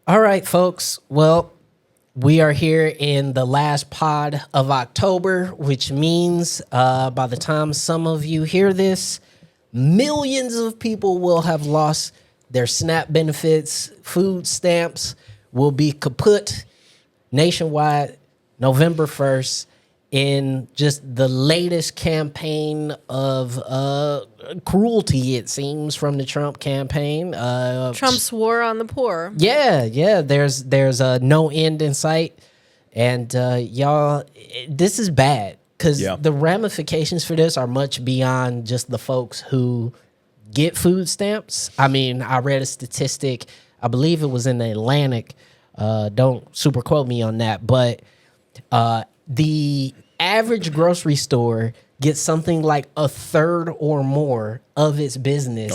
All right, folks. Well, we are here in the last pod of October, which means by the time some of you hear this, millions of people will have lost their SNAP benefits. Food stamps will be kaput nationwide November 1st in just the latest campaign of cruelty, it seems, from the Trump campaign. Trump's war on the poor. Yeah. There's no end in sight, and y'all, this is bad because the ramifications for this are much beyond just the folks who get food stamps. I mean, I read a statistic. I believe it was in the Atlantic. Don't super quote me on that, but the average grocery store gets something like a third or more of its business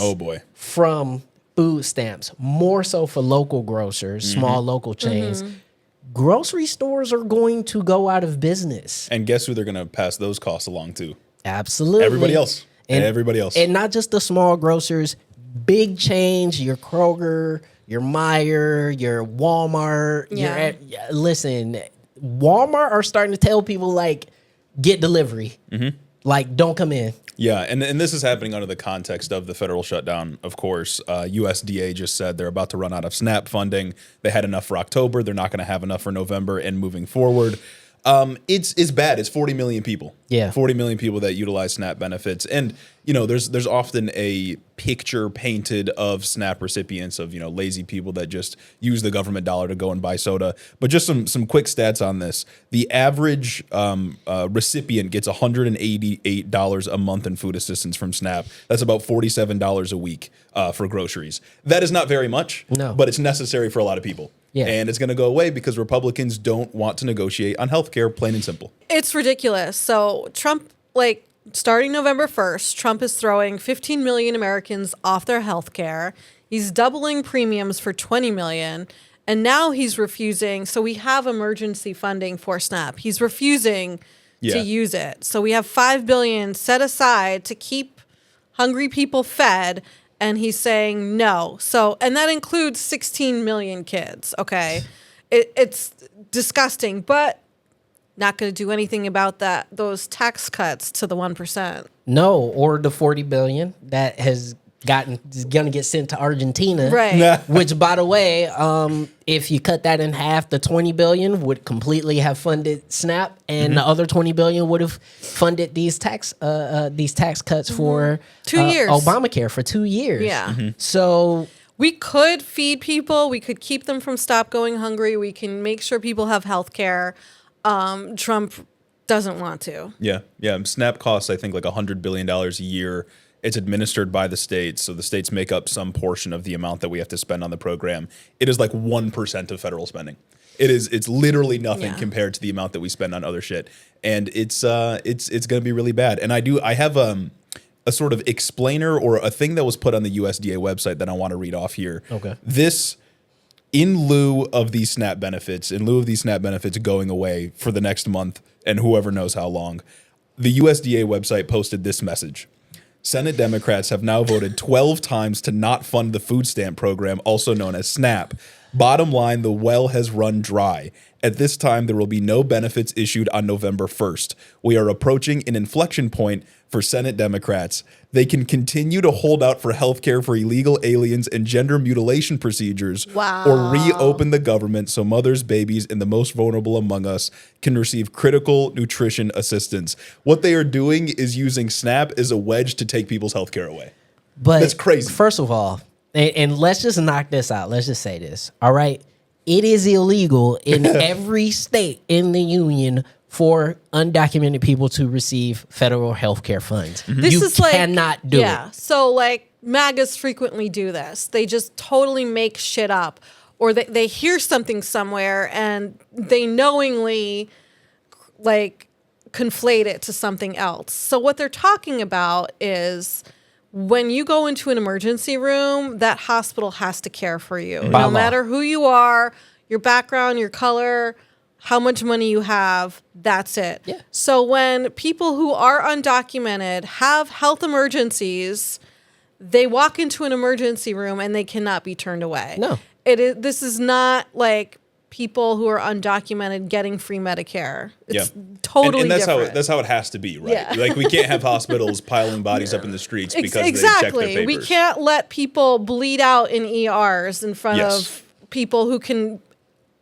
from food stamps, more so for local grocers, small local chains. Grocery stores are going to go out of business. And guess who they're going to pass those costs along to? Absolutely. Everybody else. Everybody else. And not just the small grocers, big chains, your Kroger, your Meijer, your Walmart. Listen, Walmart are starting to tell people, like, get delivery. Like, don't come in. Yeah, and this is happening under the context of the federal shutdown, of course. USDA just said they're about to run out of SNAP funding. They had enough for October. They're not going to have enough for November and moving forward. It's bad. It's 40 million people. Yeah. 40 million people that utilize SNAP benefits. And, you know, there's often a picture painted of SNAP recipients of, you know, lazy people that just use the government dollar to go and buy soda. But just some quick stats on this. The average recipient gets $188 a month in food assistance from SNAP. That's about $47 a week for groceries. That is not very much, but it's necessary for a lot of people. Yeah. And it's going to go away because Republicans don't want to negotiate on health care, plain and simple. It's ridiculous. So Trump, starting November 1st, Trump is throwing 15 million Americans off their health care. He's doubling premiums for 20 million. And now he's refusing. So we have emergency funding for SNAP. He's refusing to use it. So we have $5 billion set aside to keep hungry people fed. And he's saying no. So, and that includes 16 million kids. Okay. It's disgusting, but not going to do anything about that. Those tax cuts to the 1%. No, or the 40 billion that is going to get sent to Argentina. Right. Which, by the way, if you cut that in half, the 20 billion would completely have funded SNAP, and the other 20 billion would have funded these tax cuts for 2 years. Obamacare for 2 years. Yeah. So we could feed people. We could keep them from stop going hungry. We can make sure people have health care. Trump doesn't want to. Yeah. SNAP costs, I think, like $100 billion a year. It's administered by the states, so the states make up some portion of the amount that we have to spend on the program. It is like 1% of federal spending. It's literally nothing compared to the amount that we spend on other shit, and it's going to be really bad. And I have a sort of explainer or a thing that was put on the USDA website that I want to read off here. Okay. This, in lieu of these SNAP benefits going away for the next month and whoever knows how long, the USDA website posted this message. Senate Democrats have now voted 12 times to not fund the food stamp program, also known as SNAP. Bottom line, the well has run dry. At this time, there will be no benefits issued on November 1st. We are approaching an inflection point for Senate Democrats. They can continue to hold out for health care for illegal aliens and gender mutilation procedures, or reopen the government so mothers, babies, and the most vulnerable among us can receive critical nutrition assistance. What they are doing is using SNAP as a wedge to take people's health care away. But that's crazy. First of all, and let's just knock this out. Let's just say this. All right. It is illegal in every state in the union for undocumented people to receive federal health care funds. You cannot do it. Yeah. So MAGAs frequently do this. They just totally make shit up, or they hear something somewhere and they knowingly conflate it to something else. So what they're talking about is when you go into an emergency room, that hospital has to care for you. By no law. matter who you are, your background, your color, how much money you have, that's it. Yeah. So when people who are undocumented have health emergencies, they walk into an emergency room and they cannot be turned away. No. This is not like people who are undocumented getting free Medicare. It's totally and that's different. That's how it has to be, right? Yeah. Like we can't have hospitals piling bodies up in the streets because they check their papers. We can't let people bleed out in ERs in front of people who can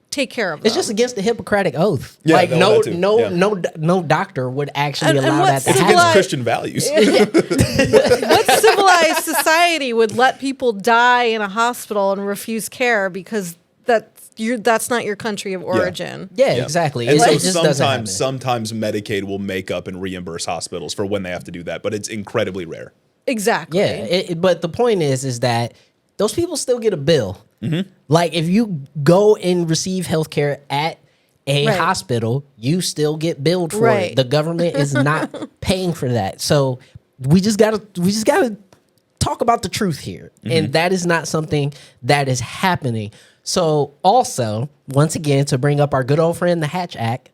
take care of them. It's just against the Hippocratic Oath. Yeah, like no doctor would actually allow that to It's happen. against Christian values. What civilized society would let people die in a hospital and refuse care because that's not your country of origin? Yeah, exactly. And It so just doesn't happen. sometimes Medicaid will make up and reimburse hospitals for when they have to do that, but it's incredibly rare. Exactly. Yeah, but the point is that those people still get a bill. Mm-hmm. Like if you go and receive healthcare at a hospital, you still get billed for it. The government is not paying for that. So we just gotta talk about the truth here, and that is not something that is happening. So also, once again, to bring up our good old friend, the Hatch Act.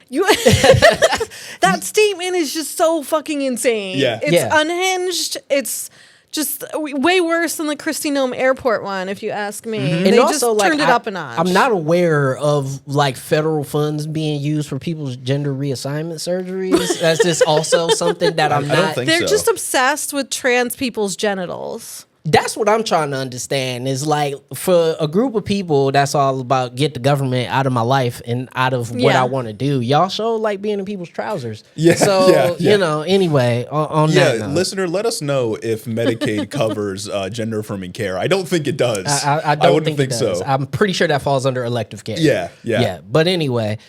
That statement is just so fucking insane. Yeah. It's unhinged. It's just way worse than the Kristi Noem Airport one, if you ask me. And they also, just turned it up a notch. I'm not aware of like federal funds being used for people's gender reassignment surgeries. That's just also something that I'm I don't not. think They're so. just obsessed with trans people's genitals. That's what I'm trying to understand is like for a group of people that's all about get the government out of my life and out of what I want to do. Y'all show like being in people's trousers. Yeah. So, you know, anyway, on that note. Listener, let us know if Medicaid covers gender affirming care. I don't think it does. I don't wouldn't think it does. so. I'm pretty sure that falls under elective care. Yeah. But anyway.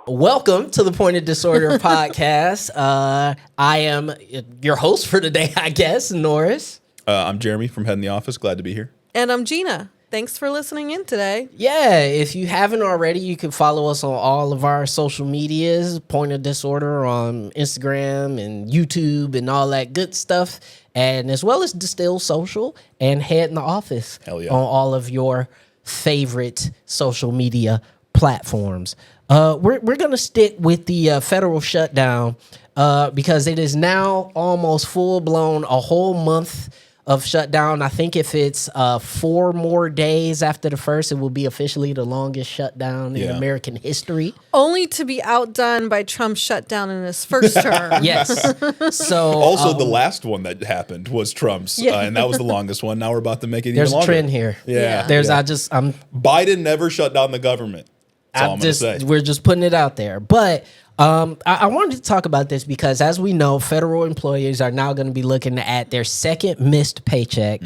Welcome to the Point of Disorder podcast. I am your host for today, I guess, Norris. I'm Jeremy from Head in the Office. Glad to be here. And I'm Gina. Thanks for listening in today. Yeah, if you haven't already, you can follow us on all of our social medias, Point of Disorder on Instagram and YouTube and all that good stuff. And as well as Distill Social and Head in the Office on all of your favorite social media platforms. We're going to stick with the federal shutdown because it is now almost full-blown, a whole month of shutdown. I think if it's 4 more days after the first, it will be officially the longest shutdown in American history. Only to be outdone by Trump's shutdown in his first term. Yes. So Also, the last one that happened was Trump's, and that was the longest one. Now we're about to make it even there's longer. a trend here. Yeah. Biden never shut down the government. That's all I'm going to say. We're just putting it out there. But I wanted to talk about this because, as we know, federal employees are now going to be looking at their second missed paycheck.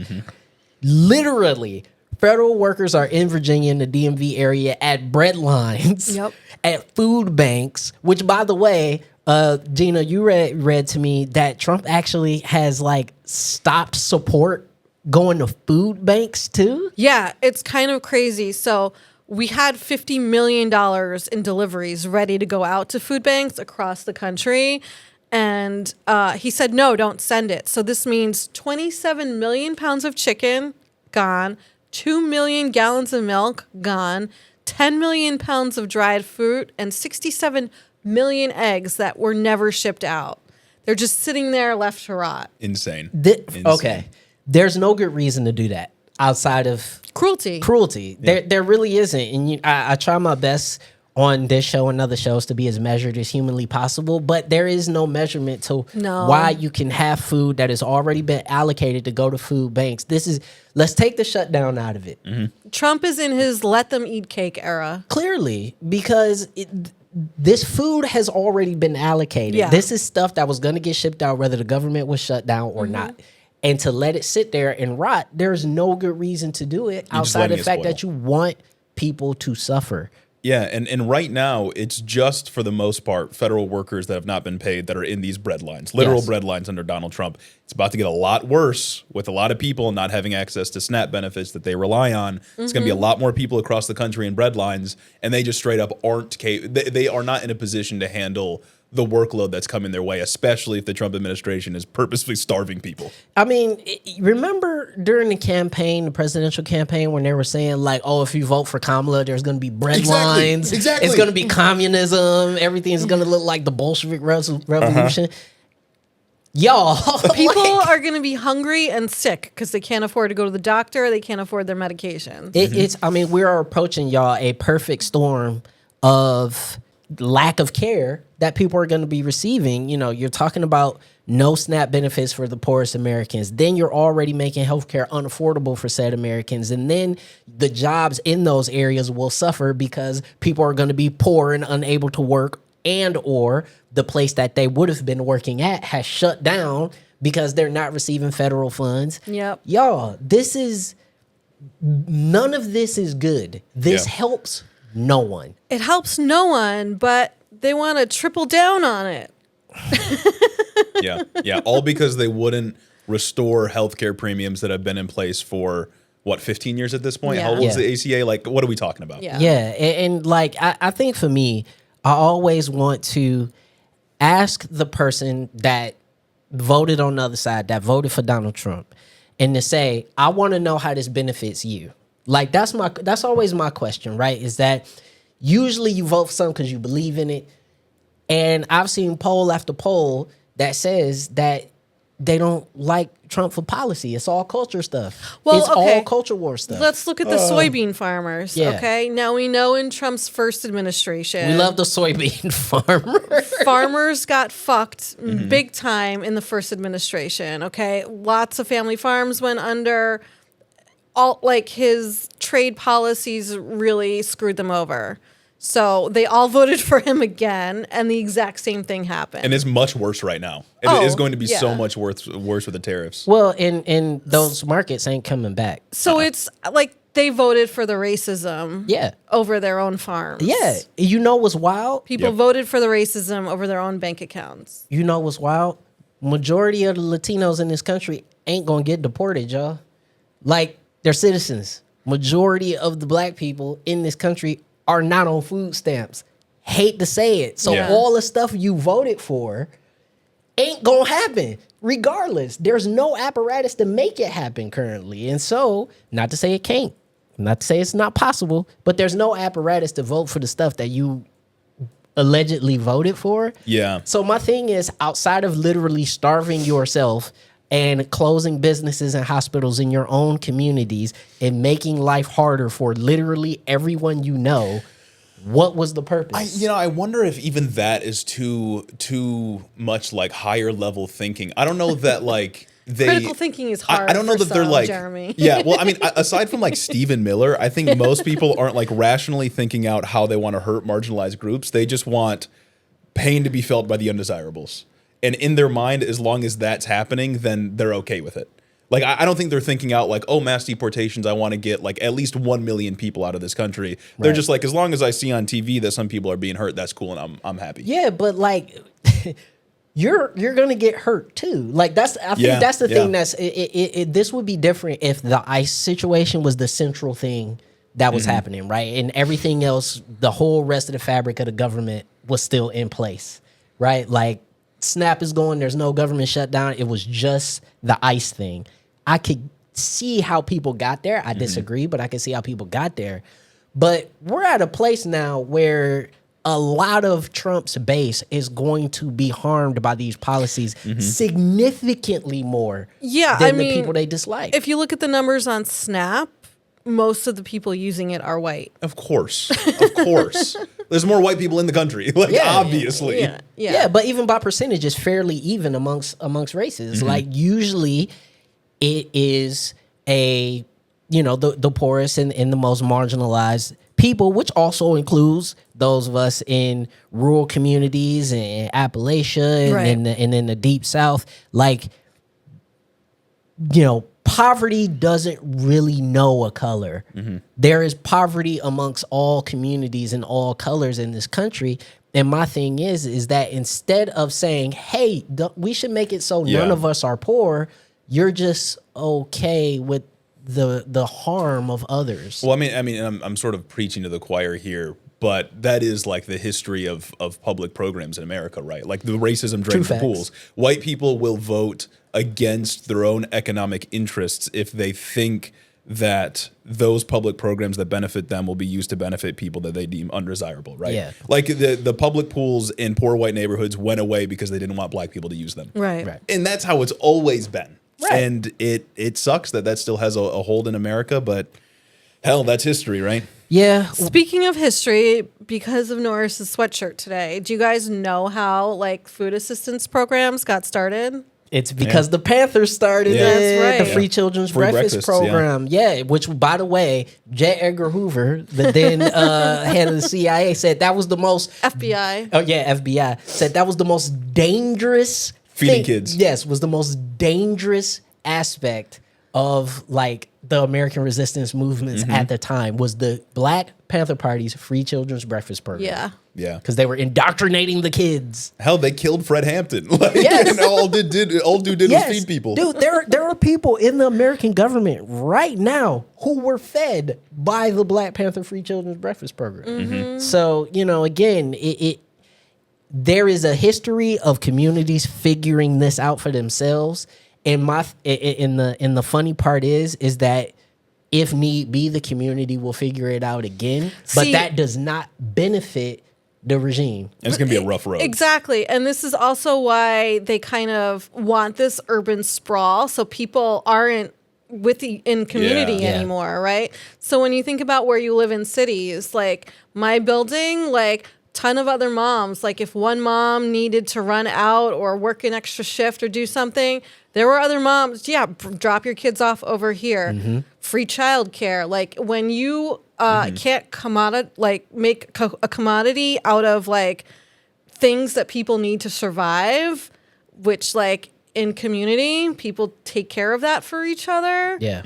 Literally, federal workers are in Virginia in the DMV area at bread lines, at food banks, which, by the way, Gina, you read to me that Trump actually has like stopped support going to food banks too. Yeah, it's kind of crazy. So we had $50 million in deliveries ready to go out to food banks across the country. And he said, no, don't send it. So this means 27 million pounds of chicken gone, 2 million gallons of milk gone, 10 million pounds of dried fruit, and 67 million eggs that were never shipped out. They're just sitting there left to rot. Insane. Okay. There's no good reason to do that outside of cruelty. Yeah. There really isn't. And I try my best on this show and other shows to be as measured as humanly possible, but there is no measurement to why you can have food that has already been allocated to go to food banks. Let's take the shutdown out of it. Trump is in his let them eat cake era. Clearly, because this food has already been allocated. Yeah. This is stuff that was going to get shipped out whether the government was shut down or not. And to let it sit there and rot, there's no good reason to do it outside of the fact that you want people to suffer. Yeah, and right now, it's just, for the most part, federal workers that have not been paid that are in these bread lines, literal bread lines under Donald Trump. It's about to get a lot worse with a lot of people not having access to SNAP benefits that they rely on. It's going to be a lot more people across the country in bread lines, and they just straight up they are not in a position to handle the workload that's coming their way, especially if the Trump administration is purposely starving people. I mean, remember during the campaign, the presidential campaign, when they were saying like, oh, if you vote for Kamala, there's going to be bread lines. Exactly. It's going to be communism. Everything's going to look like the Bolshevik revolution. y'all. People are going to be hungry and sick because they can't afford to go to the doctor. They can't afford their medications. It's. I mean, we are approaching y'all a perfect storm of lack of care that people are going to be receiving. You know, you're talking about no SNAP benefits for the poorest Americans. Then you're already making healthcare unaffordable for said Americans. And then the jobs in those areas will suffer because people are going to be poor and unable to work, and or the place that they would have been working at has shut down because they're not receiving federal funds. Yep. Y'all, none of this is good. This helps no one. It helps no one, but they want to triple down on it. Yeah. All because they wouldn't restore healthcare premiums that have been in place for, what, 15 years at this point? Yeah. How old is the ACA? Like, what are we talking about? Yeah. Yeah. And like, I think for me, I always want to ask the person that voted on the other side, that voted for Donald Trump, and to say, I want to know how this benefits you. Like, that's always my question, right? Is that usually you vote for something because you believe in it. And I've seen poll after poll that says that they don't like Trump for policy. It's all culture stuff. Well, it's all culture war stuff. Let's look at the soybean farmers. Yeah. Okay. Now we know in Trump's first administration, We love the soybean farmer. farmers got fucked big time in the first administration. Okay. Lots of family farms went under. All like his trade policies really screwed them over. So they all voted for him again, and the exact same thing happened. And it's much worse right now. It is going to be so much worse with the tariffs. Well, in those markets ain't coming back. So it's like they voted for the racism over their own farms. Yeah. You know what's wild? People voted for the racism over their own bank accounts. You know what's wild? Majority of the Latinos in this country ain't gonna get deported, y'all. Like, they're citizens. Majority of the black people in this country are not on food stamps. Hate to say it. So all the stuff you voted for ain't gonna happen. Regardless, there's no apparatus to make it happen currently. And so, not to say it can't, not to say it's not possible, but there's no apparatus to vote for the stuff that you allegedly voted for. Yeah. So my thing is, outside of literally starving yourself and closing businesses and hospitals in your own communities and making life harder for literally everyone you know, what was the purpose? I wonder if even that is too much like higher level thinking. I don't know that like critical thinking is hard. I don't know that they're like Jeremy. Yeah, well, I mean, aside from like Stephen Miller, I think most people aren't like rationally thinking out how they want to hurt marginalized groups. They just want pain to be felt by the undesirables. And in their mind, as long as that's happening, then they're okay with it. Like, I don't think they're thinking out like, oh, mass deportations, I want to get like at least 1 million people out of this country. They're just like, as long as I see on TV that some people are being hurt, that's cool, and I'm happy. Yeah, but like, you're gonna get hurt too. Like, I think that's the thing. That's this would be different if the ICE situation was the central thing that was happening, right? And everything else, the whole rest of the fabric of the government was still in place, right? Like, SNAP is going, there's no government shutdown. It was just the ICE thing. I could see how people got there. I disagree, but I can see how people got there. But we're at a place now where a lot of Trump's base is going to be harmed by these policies significantly more than the people they dislike. If you look at the numbers on SNAP, most of the people using it are white. Of course. Of course. There's more white people in the country, like obviously. Yeah. But even by percentage, it's fairly even amongst races. Like, usually it is the poorest and the most marginalized people, which also includes those of us in rural communities and Appalachia and in the Deep South. Like, poverty doesn't really know a color. There is poverty amongst all communities and all colors in this country. And my thing is that instead of saying, hey, we should make it so none of us are poor, you're just okay with the harm of others. Well, I mean, I'm sort of preaching to the choir here, but that is like the history of public programs in America, right? Like the racism drain for pools. White people will vote against their own economic interests if they think that those public programs that benefit them will be used to benefit people that they deem undesirable, right? Yeah. Like the public pools in poor white neighborhoods went away because they didn't want black people to use them. Right. And that's how it's always been. Right. And it sucks that still has a hold in America, but hell, that's history, right? Yeah. Speaking of history, because of Norris's sweatshirt today, do you guys know how like food assistance programs got started? It's because the Panthers started Yeah. it, That's right. the Free Children's Free Breakfast breakfasts, Program. Yeah, which, by the way, J. Edgar Hoover, the then head of the CIA, said that was the most... FBI. Oh, yeah, FBI. Said that was the most dangerous... Feeding kids. Yes, was the most dangerous aspect of, like, the American resistance movements at the time, was the Black Panther Party's Free Children's Breakfast Program. Yeah. Yeah. Because they were indoctrinating the kids. Hell, they killed Fred Hampton. Like, Yes. and all dude did was feed people. Dude, there are people in the American government right now who were fed by the Black Panther Free Children's Breakfast Program. So, again, there is a history of communities figuring this out for themselves. And the funny part is that if need be, the community will figure it out again. But See- that does not benefit the regime. It's gonna be a rough road. Exactly. And this is also why they kind of want this urban sprawl so people aren't in community Yeah. anymore, right? So when you think about where you live in cities, like my building, like ton of other moms, like if one mom needed to run out or work an extra shift or do something, there were other moms, drop your kids off over here. Free childcare. Like when you can't make a commodity out of like things that people need to survive, which like in community, people take care of that for each other. Yeah.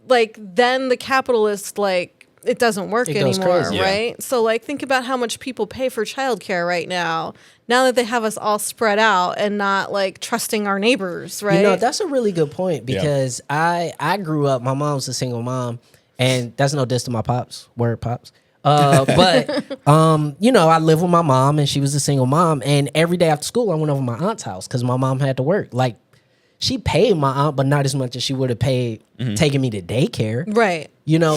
Like then the capitalist, like it doesn't work It goes anymore, crazy. right? So like think about how much people pay for childcare right now that they have us all spread out and not like trusting our neighbors, right? That's a really good point because I grew up, my mom's a single mom, and that's no diss to my pops, word pops. But I live with my mom and she was a single mom, and every day after school I went over to my aunt's house because my mom had to work. Like she paid my aunt, but not as much as she would have paid taking me to daycare. Right.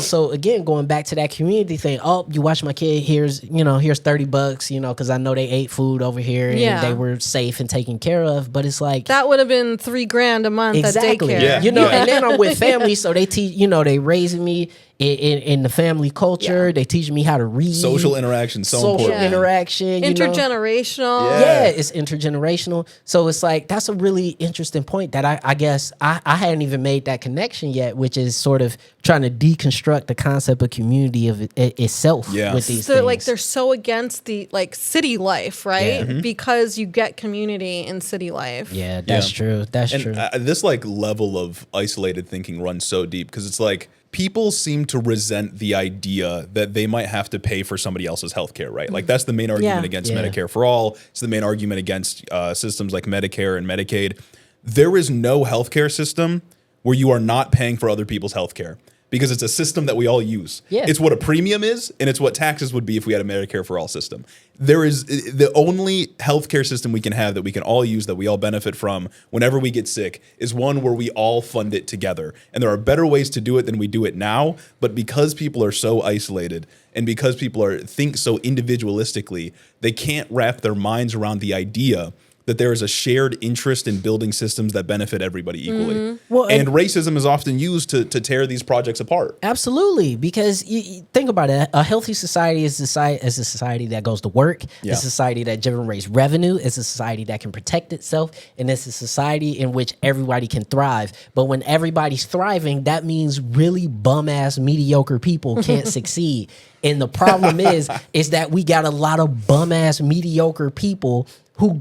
So again, going back to that community thing, oh, you watch my kid, here's $30, because I know they ate food over here and they were safe and taken care of. But it's like That would have been $3,000 a month exactly, at daycare. Yeah. and then I'm with family, so they teach, they raising me in the family culture. Yeah. They teach me how to read, Social interaction, so important. interaction, Intergenerational. Yeah, it's intergenerational. So it's like that's a really interesting point that I guess I hadn't even made that connection yet, which is sort of trying to deconstruct the concept of community of itself with these So things. like they're so against the like city life, right? Yeah. Because you get community in city life. yeah, that's true. That's And true. this like level of isolated thinking runs so deep because it's like people seem to resent the idea that they might have to pay for somebody else's healthcare, right? Like that's the main argument against Yeah. Medicare for all. It's the main argument against systems like Medicare and Medicaid. There is no healthcare system where you are not paying for other people's healthcare because it's a system that we all use. Yeah. It's what a premium is, and it's what taxes would be if we had a Medicare for all system. There is the only healthcare system we can have that we can all use, that we all benefit from whenever we get sick, is one where we all fund it together. And there are better ways to do it than we do it now, but because people are so isolated and because people think so individualistically, they can't wrap their minds around the idea that there is a shared interest in building systems that benefit everybody equally. Well, and racism is often used to tear these projects apart. Absolutely, because you think about it. A healthy society is a society that goes to work. Yeah. It's a society that generates revenue. It's a society that can protect itself, and it's a society in which everybody can thrive. But when everybody's thriving, that means really bum-ass, mediocre people can't succeed. And the problem is that we got a lot of bum-ass, mediocre people who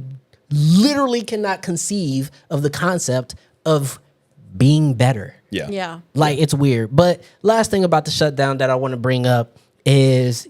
literally cannot conceive of the concept of being better. Yeah. Like it's weird. But last thing about the shutdown that I want to bring up is,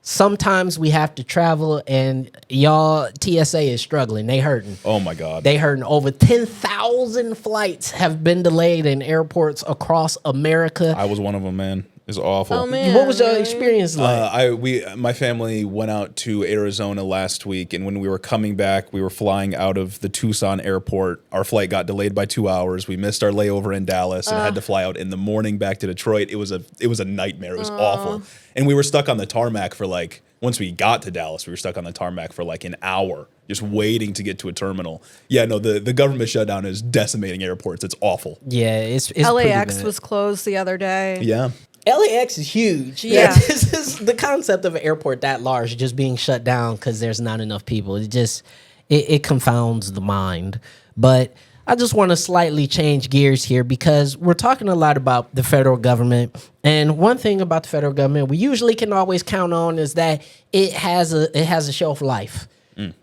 sometimes we have to travel and y'all TSA is struggling. They hurting. Oh my God. They hurting. Over 10,000 flights have been delayed in airports across America. I was one of them, man. It's awful. Oh man, What was your experience like? My family went out to Arizona last week, and when we were coming back, we were flying out of the Tucson airport. Our flight got delayed by 2 hours. We missed our layover in Dallas and had to fly out in the morning back to Detroit. It was a nightmare. It was awful, and we were stuck on the tarmac for like. Once we got to Dallas, we were stuck on the tarmac for like an hour, just waiting to get to a terminal. Yeah, no, the government shutdown is decimating airports. It's awful. Yeah, it's LAX was closed the other day. Yeah. LAX is huge. Yeah. This is the concept of an airport that large just being shut down because there's not enough people. It confounds the mind. But I just want to slightly change gears here because we're talking a lot about the federal government. And one thing about the federal government we usually can always count on is that it has a shelf life.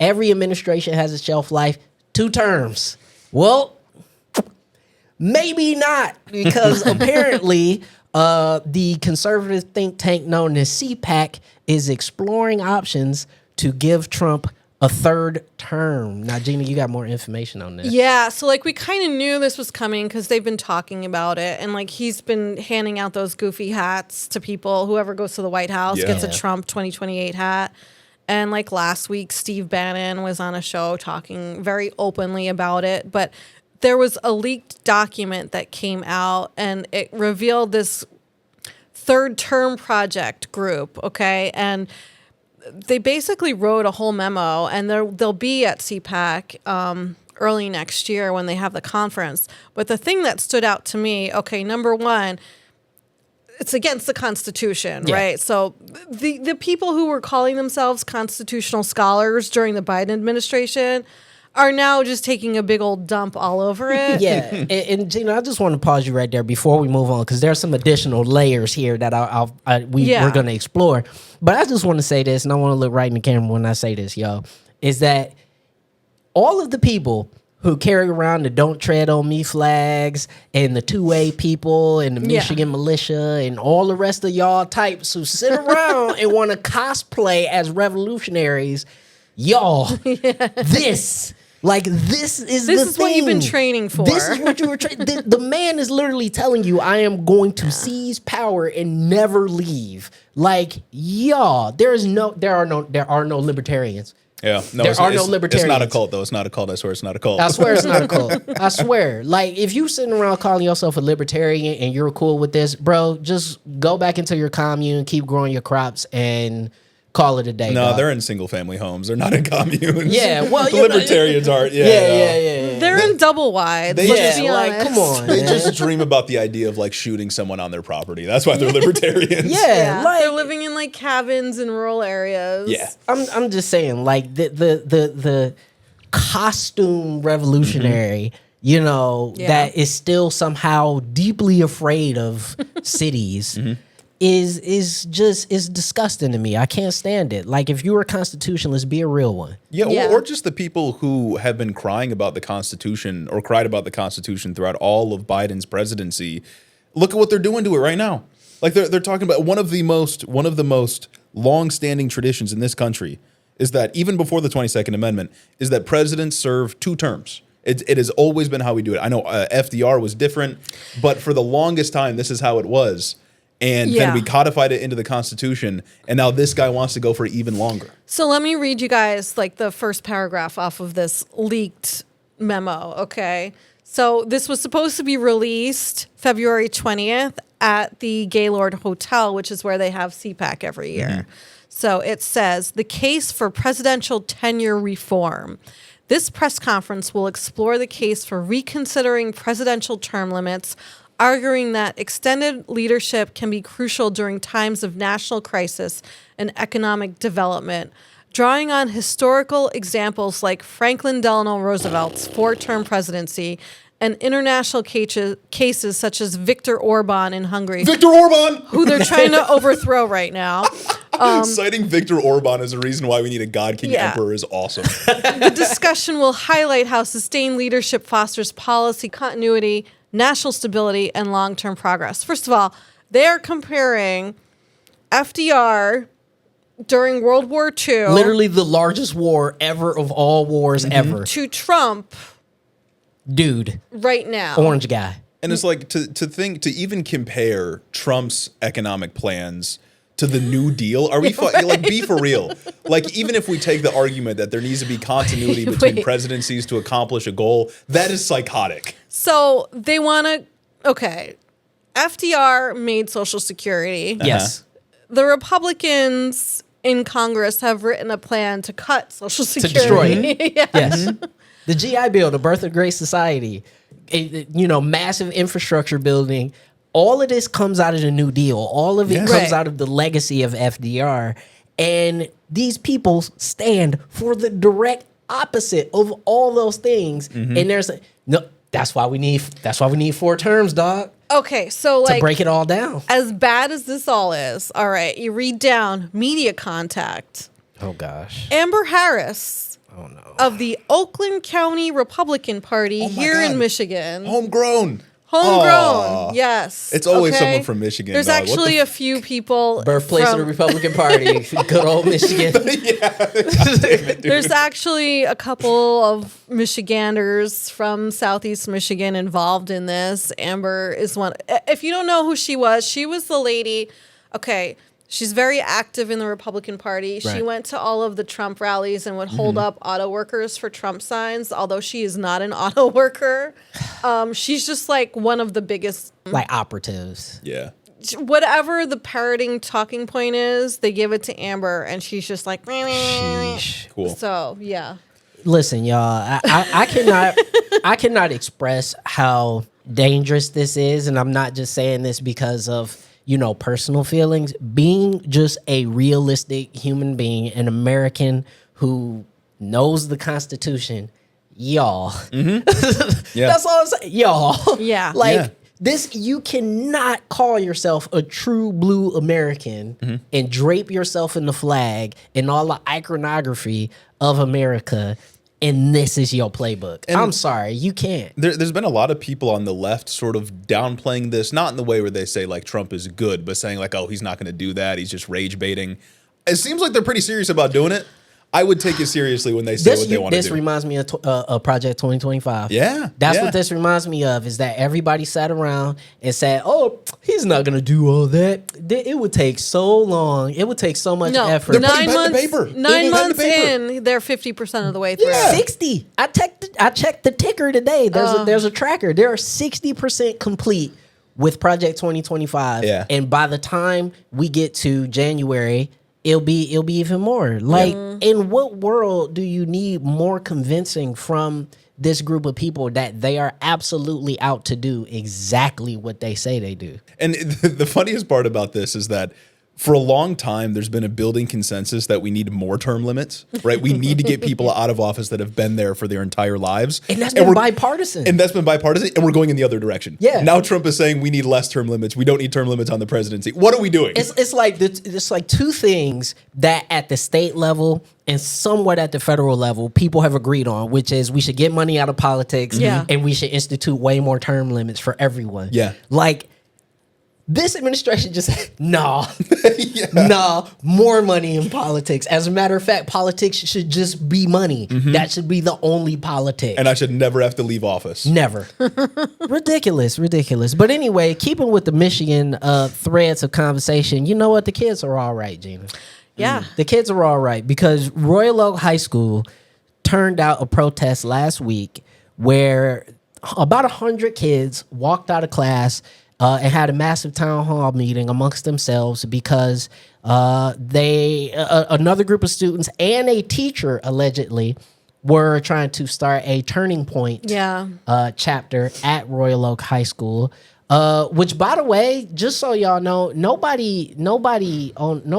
Every administration has a shelf life, 2 terms. Well, maybe not, because apparently the conservative think tank known as CPAC is exploring options to give Trump a 3rd term. Now, Gina, you got more information on this. Yeah, so like we kind of knew this was coming because they've been talking about it, and like he's been handing out those goofy hats to people. Whoever goes to the White House gets a Trump 2028 hat. And like last week, Steve Bannon was on a show talking very openly about it, but there was a leaked document that came out, and it revealed this 3rd term project group, okay? And they basically wrote a whole memo, and they'll be at CPAC early next year when they have the conference. But the thing that stood out to me, okay, number one, it's against the Constitution, right? So the people who were calling themselves constitutional scholars during the Biden administration are now just taking a big old dump all over it. Yeah, and Gina, I just want to pause you right there before we move on because there's some additional layers here that we're going to explore. But I just want to say this, and I want to look right in the camera when I say this, y'all, is that all of the people who carry around the "Don't Tread on Me" flags and the 2A people and the Michigan militia and all the rest of y'all types who sit around and want to cosplay as revolutionaries, y'all, this is what you've been training for. This is what you were training. The man is literally telling you, I am going to seize power and never leave. Like, y'all, there are no libertarians. Yeah, no, there are no libertarians. It's not a cult, though. It's not a cult. I swear it's not a cult. I swear it's not a cult. I swear. Like, if you sitting around calling yourself a libertarian and you're cool with this, bro, just go back into your commune, keep growing your crops, and call it a day. No, they're in single-family homes. They're not in communes. Yeah, well, libertarians aren't. Yeah. They're in double wides. Let's be honest. Come on. They just dream about the idea of like shooting someone on their property. That's why they're libertarians. Yeah, like, they're living in like cabins in rural areas. Yeah, I'm just saying, like the costume revolutionary, you know, that is still somehow deeply afraid of cities. Is disgusting to me. I can't stand it. Like, if you were a constitutionalist, be a real one. Yeah. Or just the people who have been crying about the Constitution or cried about the Constitution throughout all of Biden's presidency. Look at what they're doing to it right now. Like they're talking about one of the most long-standing traditions in this country is that even before the 22nd Amendment is that presidents serve 2 terms. It has always been how we do it. I know FDR was different, but for the longest time, this is how it was. And then we codified it into the Constitution, and now this guy wants to go for even longer. So let me read you guys like the first paragraph off of this leaked memo, okay? So this was supposed to be released February 20th at the Gaylord Hotel, which is where they have CPAC every year. So it says, the case for presidential tenure reform. This press conference will explore the case for reconsidering presidential term limits, arguing that extended leadership can be crucial during times of national crisis and economic development, drawing on historical examples like Franklin Delano Roosevelt's 4-term presidency and international cases such as Viktor Orban in Hungary. Viktor Orban! Who they're trying to overthrow right now. Citing Viktor Orban as a reason why we need a God King Emperor is awesome. The discussion will highlight how sustained leadership fosters policy continuity, national stability, and long-term progress. First of all, they're comparing FDR during World War II. Literally the largest war ever of all wars ever. To Trump. Dude. Right now. Orange guy. And it's like to even compare Trump's economic plans to the New Deal. Are we like, be for real? Like, even if we take the argument that there needs to be continuity between presidencies to accomplish a goal, that is psychotic. So they want to. Okay, FDR made Social Security. Yes. The Republicans in Congress have written a plan to cut Social Security. To destroy it. Yeah. Yes. The GI Bill, the birth of great society, massive infrastructure building. All of this comes out of the New Deal. All of it comes out of the legacy of FDR. And these people stand for the direct opposite of all those things. And there's that's why we need 4 terms, dog. Okay, so to break it all down. As bad as this all is, all right, you read down media contact. Oh gosh. Amber Harris. Oh no. Of the Oakland County Republican Party God. in Michigan. Homegrown. Homegrown, yes. It's always someone from Michigan. There's actually a few people. Birthplace of the Republican Party. Good old Michigan. There's actually a couple of Michiganders from Southeast Michigan involved in this. Amber is one. If you don't know who she was the lady. Okay. She's very active in the Republican Party. Right. She went to all of the Trump rallies and would hold up auto workers for Trump signs, although she is not an auto worker. She's just like one of the biggest... Like operatives. Yeah. Whatever the parroting talking point is, they give it to Amber, and she's just like... Sheesh. Cool. So, yeah. Listen, y'all, I cannot express how dangerous this is, and I'm not just saying this because of... personal feelings. Being just a realistic human being, an American who knows the Constitution, y'all. That's all I'm saying. Y'all. Yeah. This, you cannot call yourself a true blue American and drape yourself in the flag and all the iconography of America, and this is your playbook. And I'm sorry, you can't. There's been a lot of people on the left sort of downplaying this, not in the way where they say like Trump is good, but saying like, oh, he's not going to do that. He's just rage baiting. It seems like they're pretty serious about doing it. I would take it seriously when they say what they want to do. This reminds me of Project 2025. Yeah. That's what this reminds me of, is that everybody sat around and said, oh, he's not going to do all that. It would take so long. It would take so much effort. 9 months in, they're 50% of the way through. Yeah. 60. I checked the ticker today. There's a tracker. They are 60% complete with Project 2025. Yeah. And by the time we get to January, it'll be even more. Like, in what world do you need more convincing from this group of people that they are absolutely out to do exactly what they say they do? And the funniest part about this is that for a long time, there's been a building consensus that we need more term limits, right? We need to get people out of office that have been there for their entire lives. And that's been bipartisan. And we're going in the other direction. Yeah. Now Trump is saying we need less term limits. We don't need term limits on the presidency. What are we doing? It's like two things that at the state level and somewhat at the federal level, people have agreed on, which is we should get money out of politics and we should institute way more term limits for everyone. Yeah. Like, this administration just said, nah, more money in politics. As a matter of fact, politics should just be money. That should be the only politics. And I should never have to leave office. Never. Ridiculous. But anyway, keeping with the Michigan threads of conversation, you know what? The kids are all right, Gina. Yeah. The kids are all right because Royal Oak High School turned out a protest last week where about 100 kids walked out of class and had a massive town hall meeting amongst themselves because another group of students and a teacher allegedly were trying to start a Turning Point chapter at Royal Oak High School. Which, by the way, just so y'all know, no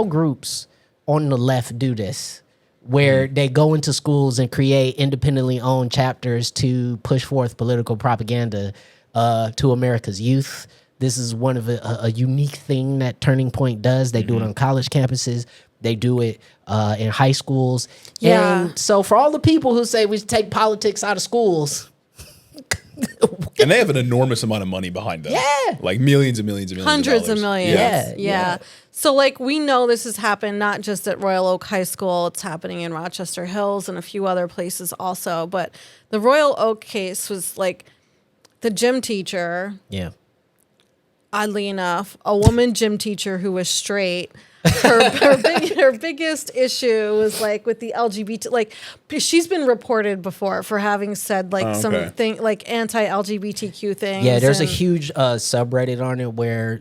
groups on the left do this, where they go into schools and create independently owned chapters to push forth political propaganda to America's youth. This is one of a unique thing that Turning Point does. They do it on college campuses. They do it in high schools. Yeah. And so for all the people who say we should take politics out of schools. And they have an enormous amount of money behind them. Yeah. Like millions and millions and millions Hundreds of dollars. of millions. Yeah. So, like, we know this has happened not just at Royal Oak High School. It's happening in Rochester Hills and a few other places also. But the Royal Oak case was, like, the gym teacher, Yeah. oddly enough, a woman gym teacher who was straight. Her biggest issue was like with the LGBT, like she's been reported before for having said like something like anti-LGBTQ things. Yeah, there's a huge subreddit on it where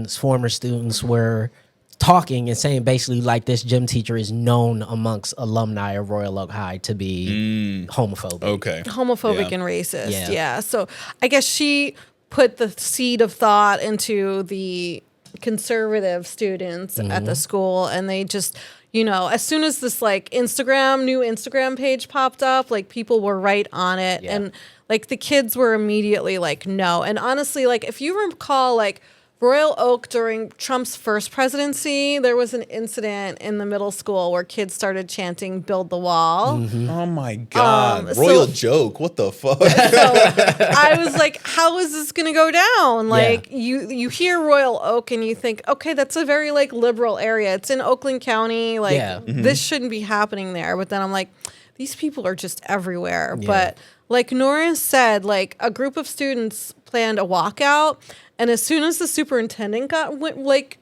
former students were talking and saying basically like this gym teacher is known amongst alumni of Royal Oak High to be homophobic. Okay. Homophobic and racist. Yeah. So I guess she put the seed of thought into the conservative students at the school, and they just, as soon as this like new Instagram page popped up, like people were right on it, and like the kids were immediately like no. And honestly, like if you recall, like Royal Oak during Trump's first presidency, there was an incident in the middle school where kids started chanting "Build the Wall." Oh my God! Royal joke. What the fuck? So I was like, "How is this going to go down?" Like you hear Royal Oak and you think, "Okay, that's a very like liberal area. It's in Oakland County. Like this shouldn't be happening there." But then I'm like, these people are just everywhere. Yeah. But like Norris said, like a group of students planned a walkout. And as soon as the superintendent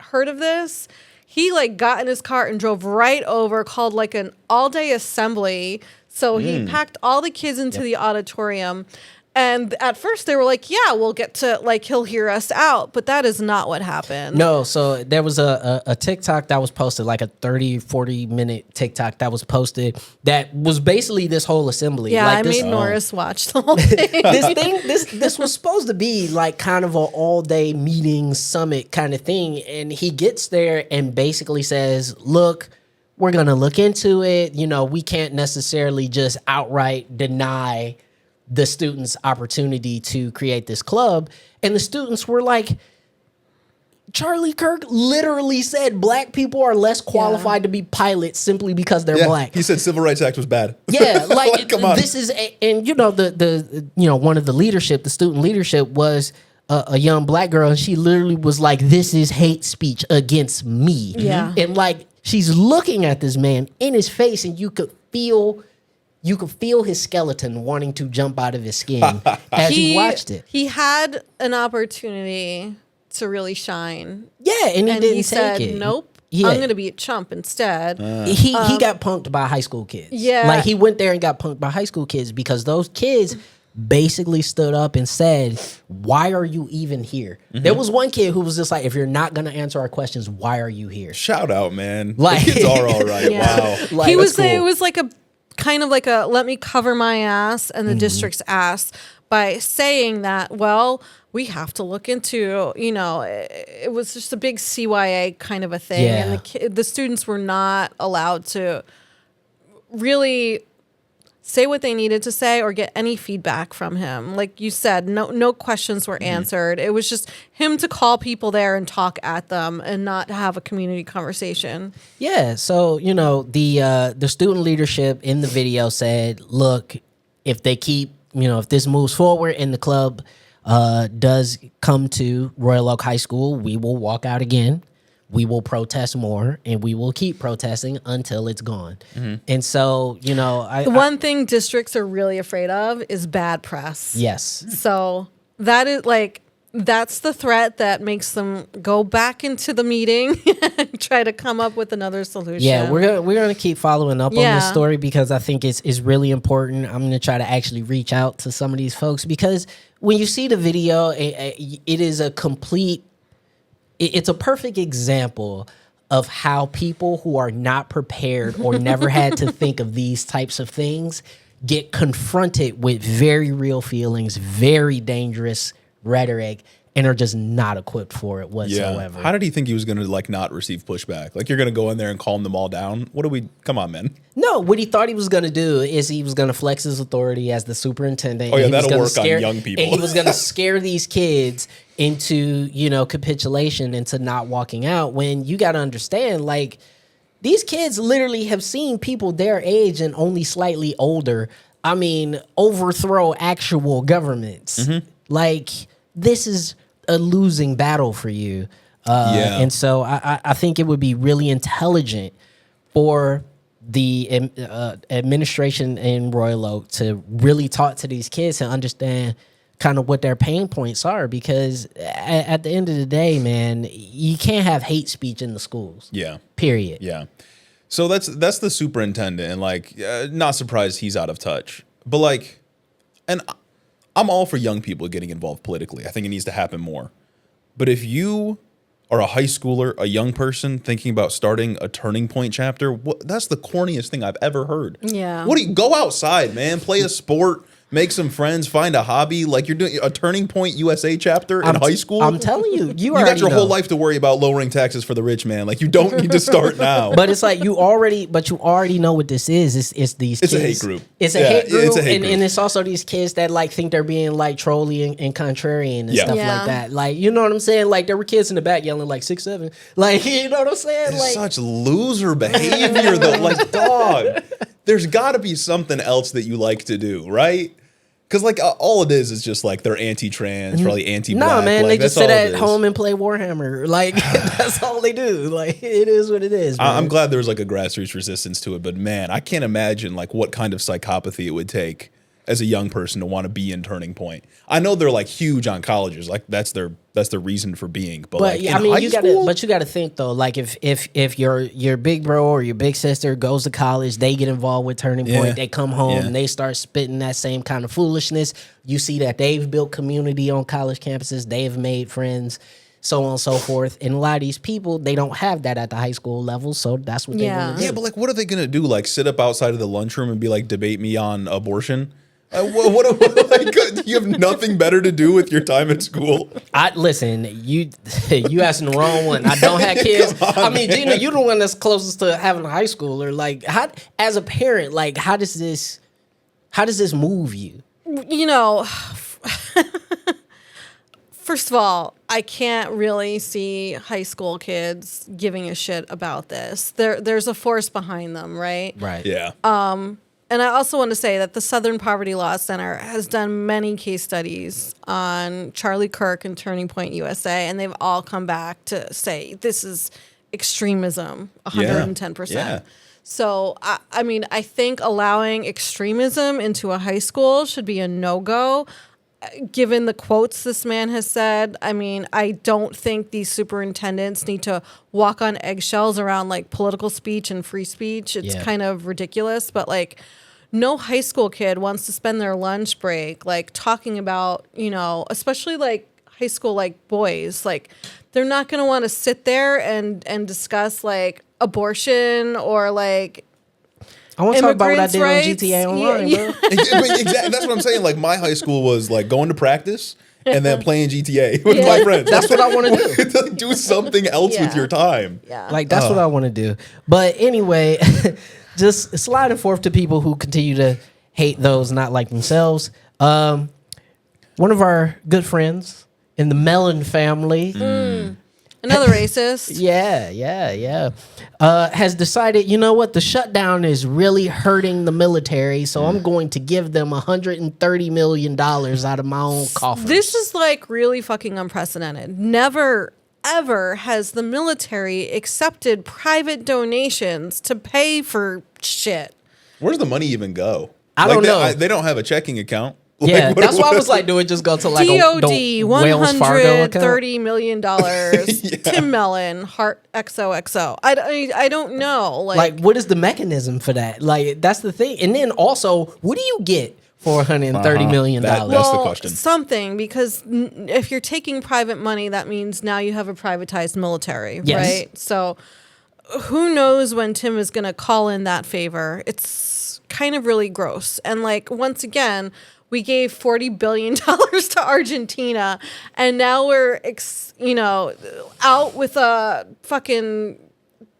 heard of this, he like got in his car and drove right over, called like an all-day assembly. So he packed all the kids into the auditorium. And at first they were like, yeah, we'll get to, like, he'll hear us out. But that is not what happened. No, so there was a TikTok that was posted, like a 30, 40-minute TikTok that was posted that was basically this whole assembly. Yeah, like I this, made Norris watch the whole thing. This was supposed to be like kind of an all-day meeting summit kind of thing. And he gets there and basically says, look, we're going to look into it. We can't necessarily just outright deny the students' opportunity to create this club. And the students were like, Charlie Kirk literally said black people are less qualified to be pilots simply because they're black. He said Civil Rights Act was bad. Yeah, like come on. This is the one of the leadership, the student leadership was a young black girl, and she literally was like, this is hate speech against me. Yeah. And like she's looking at this man in his face, and you could feel his skeleton wanting to jump out of his skin as he watched it. He had an opportunity to really shine. Yeah, and he didn't said, take it. Nope. Yeah. I'm going to be a chump instead. He got punked by high school kids. Yeah. Like he went there and got punked by high school kids because those kids basically stood up and said, why are you even here? There was one kid who was just like, if you're not going to answer our questions, why are you here? Shout out, man. Like, the kids are all right. Wow. Like, he was cool. It was like a kind of like a let me cover my ass and the district's ass by saying that, well, we have to look into, it was just a big CYA kind of a thing. Yeah. And the students were not allowed to really say what they needed to say or get any feedback from him. Like you said, no questions were answered. It was just him to call people there and talk at them and not have a community conversation. Yeah, so the student leadership in the video said, look, if they keep, if this moves forward and the club does come to Royal Oak High School, we will walk out again. We will protest more, and we will keep protesting until it's gone. And so, the one thing districts are really afraid of is bad press. Yes. So that is like, that's the threat that makes them go back into the meeting and try to come up with another solution. Yeah, we're gonna keep following up on this story because I think it's really important. I'm gonna try to actually reach out to some of these folks because when you see the video, it is a complete. It's a perfect example of how people who are not prepared or never had to think of these types of things get confronted with very real feelings, very dangerous rhetoric, and are just not equipped for it whatsoever. Yeah. How did he think he was going to like not receive pushback? Like you're going to go in there and calm them all down? Come on, man. No, what he thought he was going to do is he was going to flex his authority as the superintendent. Oh yeah, and that'll work on young people. And he was going to scare these kids into, capitulation, into not walking out, when you got to understand, like, these kids literally have seen people their age and only slightly older, overthrow actual governments. Like, this is a losing battle for you. And so I think it would be really intelligent for the administration in Royal Oak to really talk to these kids and understand, kind of what their pain points are, because at the end of the day, man, you can't have hate speech in the schools. Yeah. Period. Yeah. So that's the superintendent, and like, not surprised he's out of touch. But like, and I'm all for young people getting involved politically. I think it needs to happen more. But if you are a high schooler, a young person thinking about starting a Turning Point chapter, that's the corniest thing I've ever heard. Yeah. What do you go outside, man? Play a sport. Make some friends, find a hobby. Like, you're doing a Turning Point USA chapter in high school. I'm telling you, you got your know. whole life to worry about lowering taxes for the rich, man. Like, you don't need to start now. But it's like you already know what this is. It's these kids. It's a hate group. It's a hate group, it's a hate group. And it's also these kids that like think they're being like trolly and contrarian and stuff like that. Like, you know what I'm saying? Like, there were kids in the back yelling like 6'7". Like, you know what I'm saying? It's like such loser behavior though. Like, dog, there's got to be something else that you like to do, right? Because like all it is just like they're anti-trans, probably anti-black. No, man, like, they just sit at home and play Warhammer. Like, that's all they do. Like, it is what it is, man. I'm glad there was like a grassroots resistance to it, but man, I can't imagine like what kind of psychopathy it would take as a young person to want to be in Turning Point. I know they're like huge on colleges, like that's their reason for being. But like, I mean, you school? gotta think though. Like, if your big bro or your big sister goes to college, they get involved with Turning Point. They come home and they start spitting that same kind of foolishness. You see that they've built community on college campuses. They've made friends, so on and so forth. And a lot of these people, they don't have that at the high school level, so that's what they want to do. Yeah, but like, what are they gonna do? Like, sit up outside of the lunchroom and be like, debate me on abortion? What like, you have nothing better to do with your time at school? Listen, you asking the wrong one. I don't have kids. I mean, Gina, you're the one that's closest to having a high schooler. Like, how, as a parent, like, how does this move you? You know, first of all, I can't really see high school kids giving a shit about this. There's a force behind them, right? Right. Yeah. And I also want to say that the Southern Poverty Law Center has done many case studies on Charlie Kirk and Turning Point USA, and they've all come back to say this is extremism, 110%. Yeah. So, I mean, I think allowing extremism into a high school should be a no-go. Given the quotes this man has said, I mean, I don't think these superintendents need to walk on eggshells around like political speech and free speech. It's kind of ridiculous, but like no high school kid wants to spend their lunch break like talking about, you know, especially like high school like boys, like they're not going to want to sit there and discuss like abortion or like I want to talk about what I did on GTA Online, bro. Exactly. That's what I'm saying. Like, my high school was like going to practice and then playing GTA with my friends. That's what I want to do. Do something else with your time. Yeah. Like, that's what I want to do. But anyway, just sliding forth to people who continue to hate those not like themselves. One of our good friends in the Mellon family. Another racist. Yeah. Has decided, you know what, the shutdown is really hurting the military, so I'm going to give them $130 million out of my own coffers. This is like really fucking unprecedented. Never, ever has the military accepted private donations to pay for shit. Where's the money even go? I don't know. They don't have a checking account. Yeah, that's why I was like, do it just go to like DOD, a Wells Fargo account? $130 million. Tim Mellon, Heart XOXO. I don't know. Like, what is the mechanism for that? Like, that's the thing. And then also, what do you get for $130 million? That's the question. Something, because if you're taking private money, that means now you have a privatized military, right? So who knows when Tim is going to call in that favor. It's kind of really gross. And like, once again, we gave $40 billion to Argentina, and now we're, out with a fucking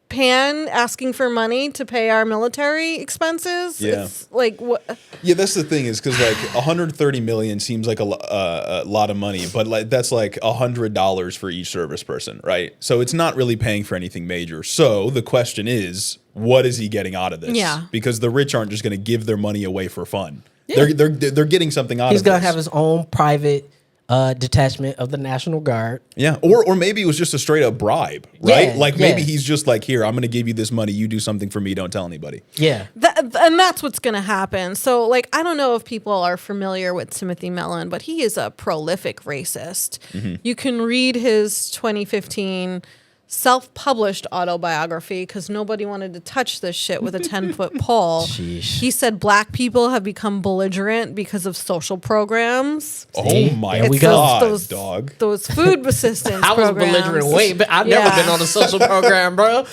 pan asking for money to pay our military expenses. Yeah. It's like, what? Yeah, that's the thing is because like 130 million seems like a lot of money, but like that's like $100 for each service person, right? So it's not really paying for anything major. So the question is, what is he getting out of this? Yeah. Because the rich aren't just going to give their money away for fun. Yeah. They're getting something out of this. He's going to have his own private detachment of the National Guard. Yeah, or maybe it was just a straight up bribe, right? Yeah, Like maybe yeah. he's just like, here, I'm going to give you this money. You do something for me. Don't tell anybody. Yeah. And that's what's going to happen. So, like, I don't know if people are familiar with Timothy Mellon, but he is a prolific racist. You can read his 2015 self-published autobiography because nobody wanted to touch this shit with a 10-foot pole. Sheesh. He said black people have become belligerent because of social programs. Oh my There we God, go. dog. Those food assistance I was programs. belligerent. Wait, but I've Yeah. never been on a social program, bro.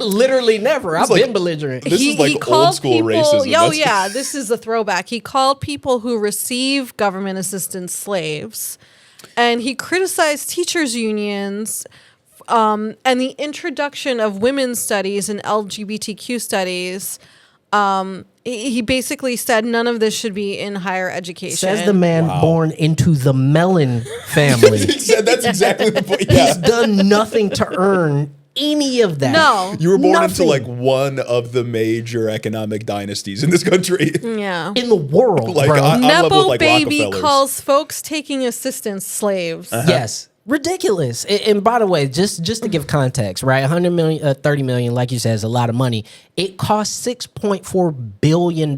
Literally never. I've like- been belligerent. This is like called old school people, racism. Oh That's- yeah, this is a throwback. He called people who receive government assistance slaves, and he criticized teachers' unions. And the introduction of women's studies and LGBTQ studies. He basically said none of this should be in higher education. Says the man Wow. born into the Mellon family. That's exactly the point. He's Yeah. done nothing to earn any of that. No. You were born into Nothing. like one of the major economic dynasties in this country. Yeah. In the world, Like, bro. I'm level with, Nepo like, baby Rockefellers. calls folks taking assistance slaves. Yes. Ridiculous. And by the way, just to give context, right? 100 million, 30 million, like you said, is a lot of money. It costs $6.4 billion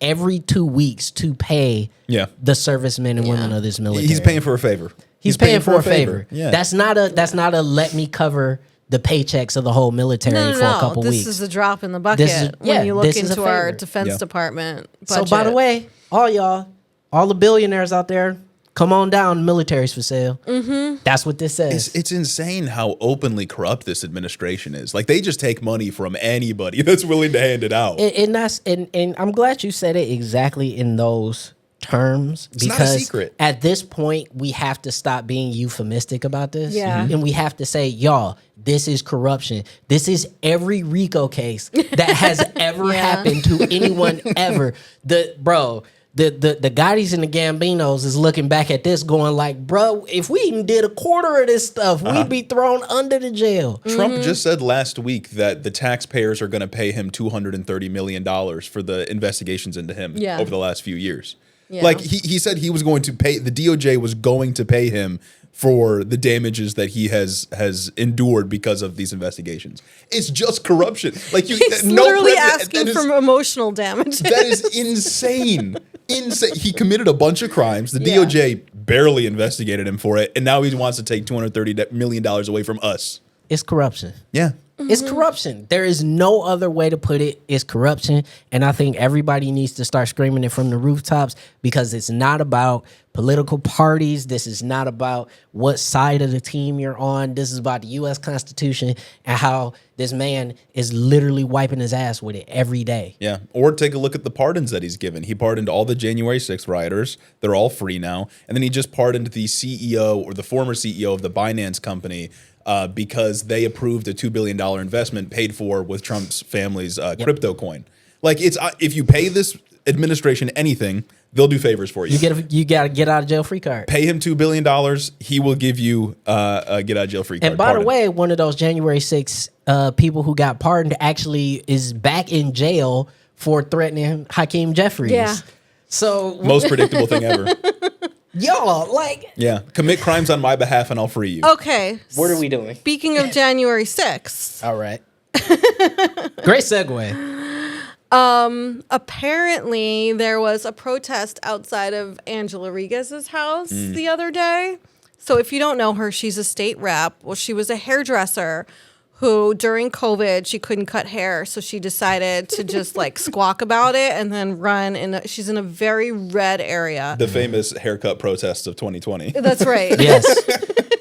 every 2 weeks to pay Yeah. the servicemen and women of this military. He's paying for a favor. He's paying for a favor. Yeah. That's not a let me cover the paychecks of the whole military No, for a couple this weeks. is a drop in the bucket yeah, when you look this is a into our favor. Defense Yeah. Department So budget. by the way, all the billionaires out there, come on down, military's for sale. Mm-hmm. That's what this says. It's insane how openly corrupt this administration is. Like they just take money from anybody that's willing to hand it out. And I'm glad you said it exactly in those terms It's not a because secret. at this point we have to stop being euphemistic about this. Yeah. And we have to say, y'all, this is corruption. This is every RICO case that has ever Yeah. happened to anyone ever. The Gottis and the Gambinos is looking back at this going like, bro, if we even did a quarter of this stuff, we'd be thrown under the jail. Trump just said last week that the taxpayers are going to pay him $230 million for the investigations into him Yeah. over the last few years. Yeah. Like he said he was going to pay, the DOJ was going to pay him for the damages that he has endured because of these investigations. It's just corruption. Like He's no literally president- asking that is- for emotional damage. That is insane. Insane. He committed a bunch of crimes. The Yeah. DOJ barely investigated him for it, and now he wants to take $230 million away from us. It's corruption. Yeah. It's corruption. There is no other way to put it. It's corruption. And I think everybody needs to start screaming it from the rooftops because it's not about political parties. This is not about what side of the team you're on. This is about the U.S. Constitution and how this man is literally wiping his ass with it every day. Yeah. Or take a look at the pardons that he's given. He pardoned all the January 6th rioters. They're all free now. And then he just pardoned the CEO or the former CEO of the Binance company because they approved a $2 billion investment paid for with Trump's family's crypto coin. Like it's if you pay this administration anything, they'll do favors for you. You got to get out of jail free card. Pay him $2 billion, he will give you a get out of jail free card. And by pardon. the way, one of those January 6th people who got pardoned actually is back in jail for threatening Hakeem Jeffries. Yeah. So Most predictable thing ever. y'all, like, Yeah. Commit crimes on my behalf and I'll free you. Okay. what are we doing? Speaking of January 6th, All right. Great segue. apparently there was a protest outside of Angela Rodriguez's house the other day. So if you don't know her, she's a state rep. Well, she was a hairdresser who during COVID, she couldn't cut hair. So she decided to just like squawk about it and then run. And she's in a very red area. The famous haircut protests of 2020. That's right. Yes.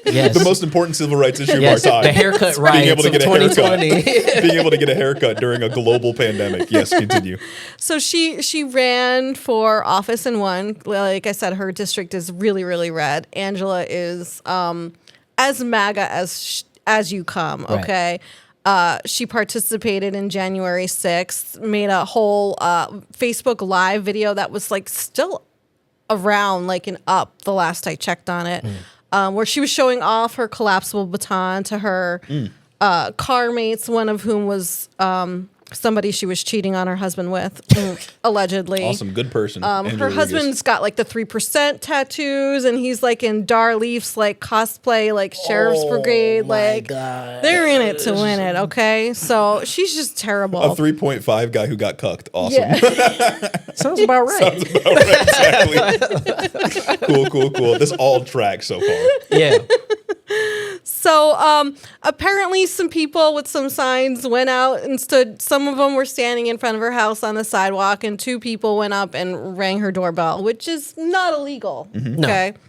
Yes. The most important civil rights issue yes. of our time. The haircut Being riots able to of get a haircut. 2020. Being able to get a haircut during a global pandemic. Yes, continue. So she ran for office and won. Like I said, her district is really, really red. Angela is as MAGA as you come, Right. okay? She participated in January 6th, made a whole Facebook Live video that was like still around like and up the last I checked on it, where she was showing off her collapsible baton to her car mates, one of whom was somebody she was cheating on her husband with, allegedly. Awesome, good person. Her husband's got like the 3% tattoos, and he's like in Dar Leaf's like cosplay, like sheriff's brigade. Like they're in it to win it. Okay, so she's just terrible. A 3.5 guy who got cucked. Awesome. Yeah. Sounds about right. Exactly. Cool. This all tracks so far. Yeah. So apparently some people with some signs went out and stood. Some of them were standing in front of her house on the sidewalk, and 2 people went up and rang her doorbell, which is not illegal. Mm-hmm. Okay. No.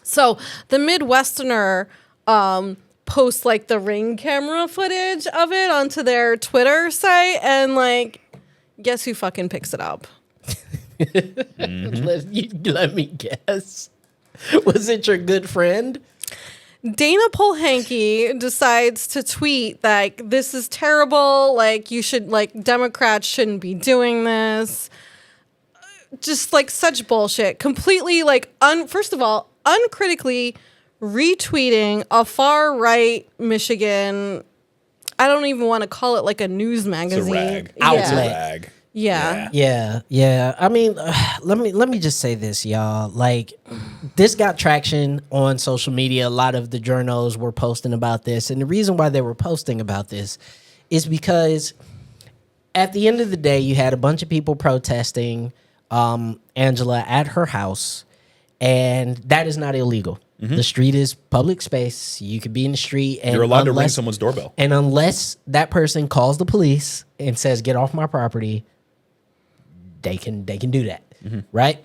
So the Midwesterner posts like the Ring camera footage of it onto their Twitter site, and like, guess who fucking picks it up? Let me guess. Was it your good friend? Dana Polhanky decides to tweet like, this is terrible. Like, you should, like, Democrats shouldn't be doing this. Just like such bullshit. Completely like, first of all, uncritically retweeting a far right Michigan. I don't even want to call it like a news magazine. It's a rag. Outlet. It's a rag. Yeah. I mean, let me just say this, y'all. Like, this got traction on social media. A lot of the journos were posting about this, and the reason why they were posting about this is because at the end of the day, you had a bunch of people protesting Angela at her house, and that is not illegal. Mm-hmm. The street is public space. You could be in the street, and you're allowed to ring someone's doorbell. And unless that person calls the police and says, "Get off my property," they can do that, right?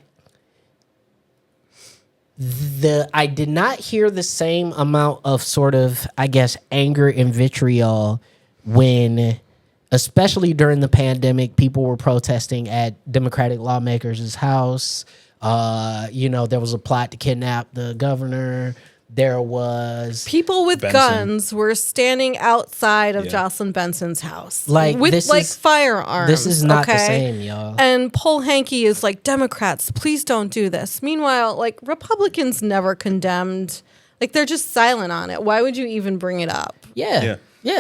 I did not hear the same amount of sort of, I guess, anger and vitriol when, especially during the pandemic, people were protesting at Democratic lawmakers' house. There was a plot to kidnap the governor. There was people with Benson. guns were standing outside of Jocelyn Benson's house, like with firearms. This is not the same, y'all. And Polhanky is like, Democrats, please don't do this. Meanwhile, like, Republicans never condemned. Like, they're just silent on it. Why would you even bring it up? Yeah,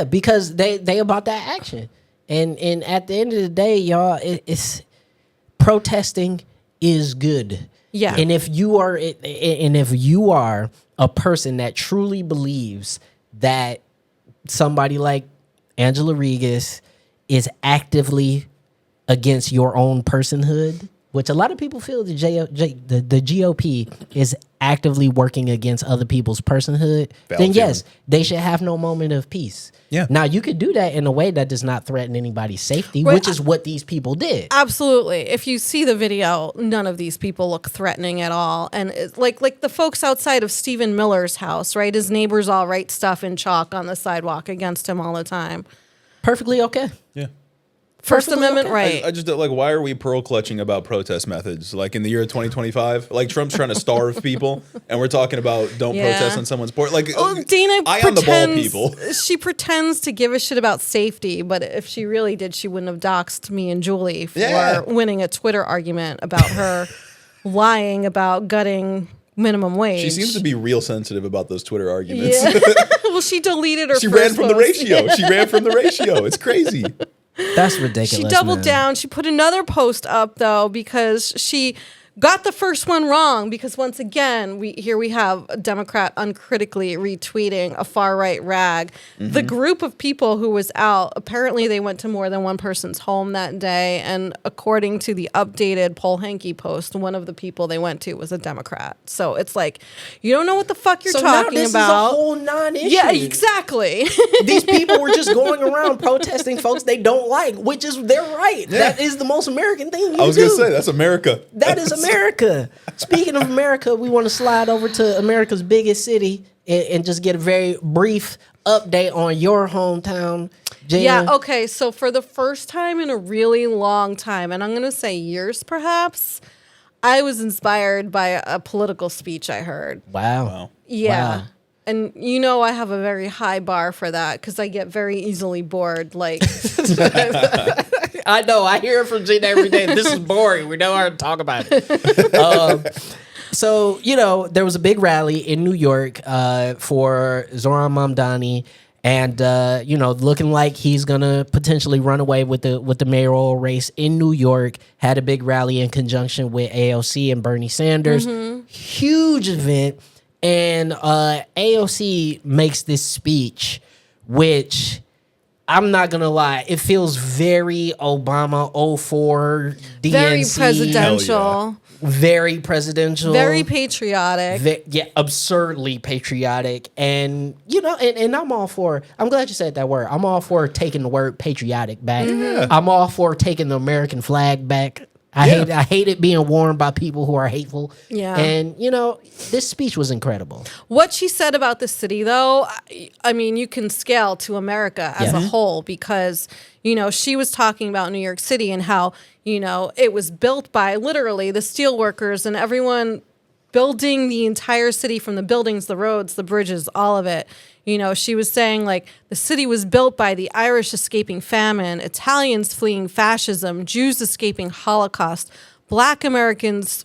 because they about that action, and at the end of the day, y'all, it's protesting is good. Yeah, and if you are a person that truly believes that somebody like Angela Regas is actively against your own personhood, which a lot of people feel the GOP is actively working against other people's personhood, then yes, they should have no moment of peace. Yeah. Now, you could do that in a way that does not threaten anybody's safety, which is what these people did. Absolutely. If you see the video, none of these people look threatening at all. And it's like the folks outside of Stephen Miller's house, right? His neighbors all write stuff in chalk on the sidewalk against him all the time. Perfectly okay. Yeah. First Amendment right. I just don't, like, why are we pearl clutching about protest methods? Like, in the year 2025, like, Trump's trying to starve people, and we're talking about don't protest on someoin's porch. Like, Dana eye on the ball, people. She pretends to give a shit about safety, but if she really did, she wouldn't have doxed me and Julie for winning a Twitter argument about her lying about gutting minimum wage. She seems to be real sensitive about those Twitter arguments. Yeah. Well, she deleted her. She ran from the ratio. She ran from the ratio. It's crazy. That's ridiculous. She doubled down. She put another post up though because she got the first one wrong. Because once again, we have a Democrat uncritically retweeting a far right rag. Mm-hmm. The group of people who was out, apparently they went to more than one person's home that day. And according to the updated Polhanky post, one of the people they went to was a Democrat. So it's like, you don't know what the fuck you're talking now this about. Is a whole non-issue. Yeah, exactly. These people were just going around protesting folks they don't like, which is their right. Yeah. That is the most American thing you do. I was going to say, that's America. That is America. Speaking of America, we want to slide over to America's biggest city and just get a very brief update on your hometown, Gina. Yeah, okay. So for the first time in a really long time, and I'm going to say years perhaps, I was inspired by a political speech I heard. Wow. Yeah. Wow. And you know I have a very high bar for that because I get very easily bored. Like, I know. I hear it from Gina every day. This is boring. We don't want to talk about it. So, there was a big rally in New York for Zohran Mamdani And looking like he's gonna potentially run away with the mayoral race in New York. Had a big rally in conjunction with AOC and Bernie Sanders. Huge event. And AOC makes this speech, which I'm not gonna lie, it feels very Obama 04 DNC. Very presidential. Very presidential. Very patriotic. Absurdly patriotic. And, and I'm all for, I'm glad you said that word. I'm all for taking the word patriotic back. Yeah. I'm all for taking the American flag back. I hate it being worn by people who are hateful. Yeah. And, this speech was incredible. What she said about the city, though, I mean, you can scale to America as a whole because, she was talking about New York City and how, it was built by literally the steel workers and everyone building the entire city from the buildings, the roads, the bridges, all of it. She was saying, like, the city was built by the Irish escaping famine, Italians fleeing fascism, Jews escaping Holocaust, Black Americans,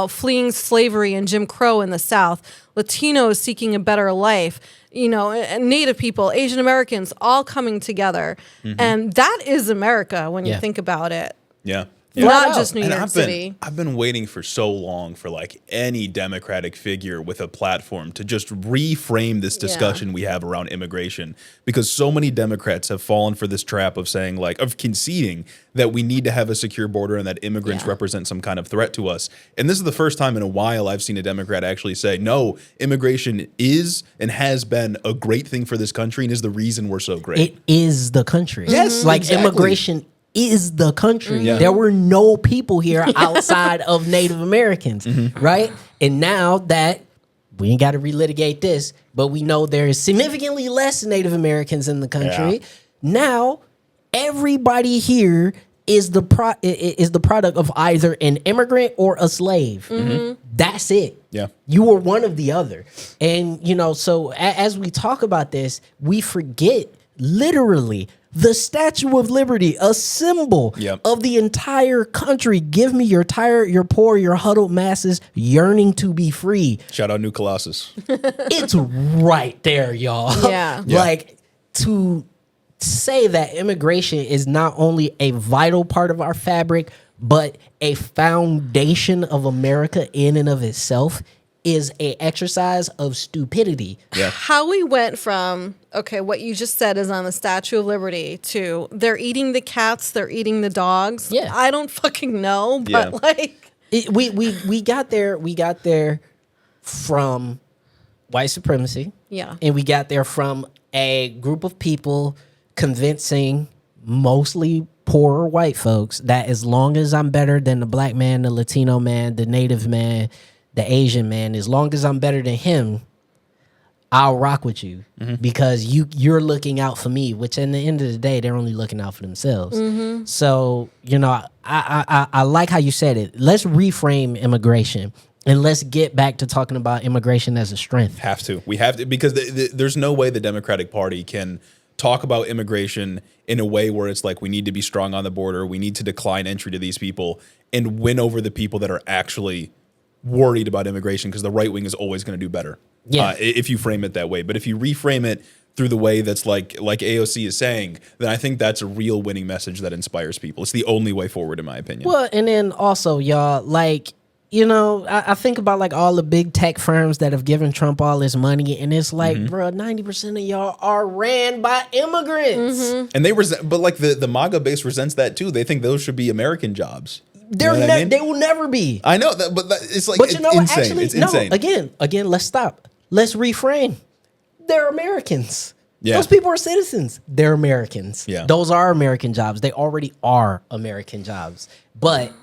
fleeing slavery and Jim Crow in the South, Latinos seeking a better life, and Native people, Asian Americans, all coming together. And that is America when you think about it. Yeah. Not just New York City. I've been waiting for so long for like any Democratic figure with a platform to just reframe this discussion we have around immigration, because so many Democrats have fallen for this trap of saying of conceding that we need to have a secure border and that immigrants represent some kind of threat to us. And this is the first time in a while I've seen a Democrat actually say, no, immigration is and has been a great thing for this country and is the reason we're so great. It is the country. Yes, immigration is the country. Yeah. There were no people here outside of Native Americans, right? And now that we ain't got to relitigate this, but we know there is significantly less Native Americans in the country. Now, everybody here is the product of either an immigrant or a slave. That's it. Yeah. You were one of the other. And, so as we talk about this, we forget literally the Statue of Liberty, a symbol of the entire country. Give me your tired, your poor, your huddled masses yearning to be free. Shout out New Colossus. It's right there, y'all. Yeah. Like, to say that immigration is not only a vital part of our fabric, but a foundation of America in and of itself is a exercise of stupidity. Yeah. How we went from, okay, what you just said is on the Statue of Liberty to they're eating the cats, they're eating the dogs. Yeah. I don't fucking know, but We got there from white supremacy. Yeah. And we got there from a group of people convincing mostly poorer white folks that as long as I'm better than the black man, the Latino man, the Native man, the Asian man, as long as I'm better than him, I'll rock with you because you're looking out for me, which in the end of the day, they're only looking out for themselves. So, I like how you said it. Let's reframe immigration and let's get back to talking about immigration as a strength. We have to, because there's no way the Democratic Party can talk about immigration in a way where it's like we need to be strong on the border, we need to decline entry to these people, and win over the people that are actually worried about immigration, because the right wing is always going to do better if you frame it that way. But if you reframe it through the way that's like AOC is saying, then I think that's a real winning message that inspires people. It's the only way forward, in my opinion. Well, and then also, y'all, I think about like all the big tech firms that have given Trump all this money, and it's like, bro, 90% of y'all are ran by immigrants. And they but like the MAGA base resents that too. They think those should be American jobs. They will never be. I know that, but it's like, but insane. Actually, it's insane. Again, let's stop. Let's reframe. They're Americans. Yeah. Those people are citizens. They're Americans. Yeah. Those are American jobs. They already are American jobs. But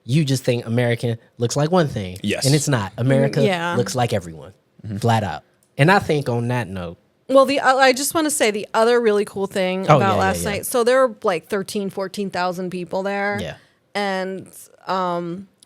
you just think American looks like one thing. Yes. And it's not. America looks like everyone. Flat out. And I think on that note, well, I just want to say the other really cool thing about last night. So there were like 14,000 people there. Yeah. And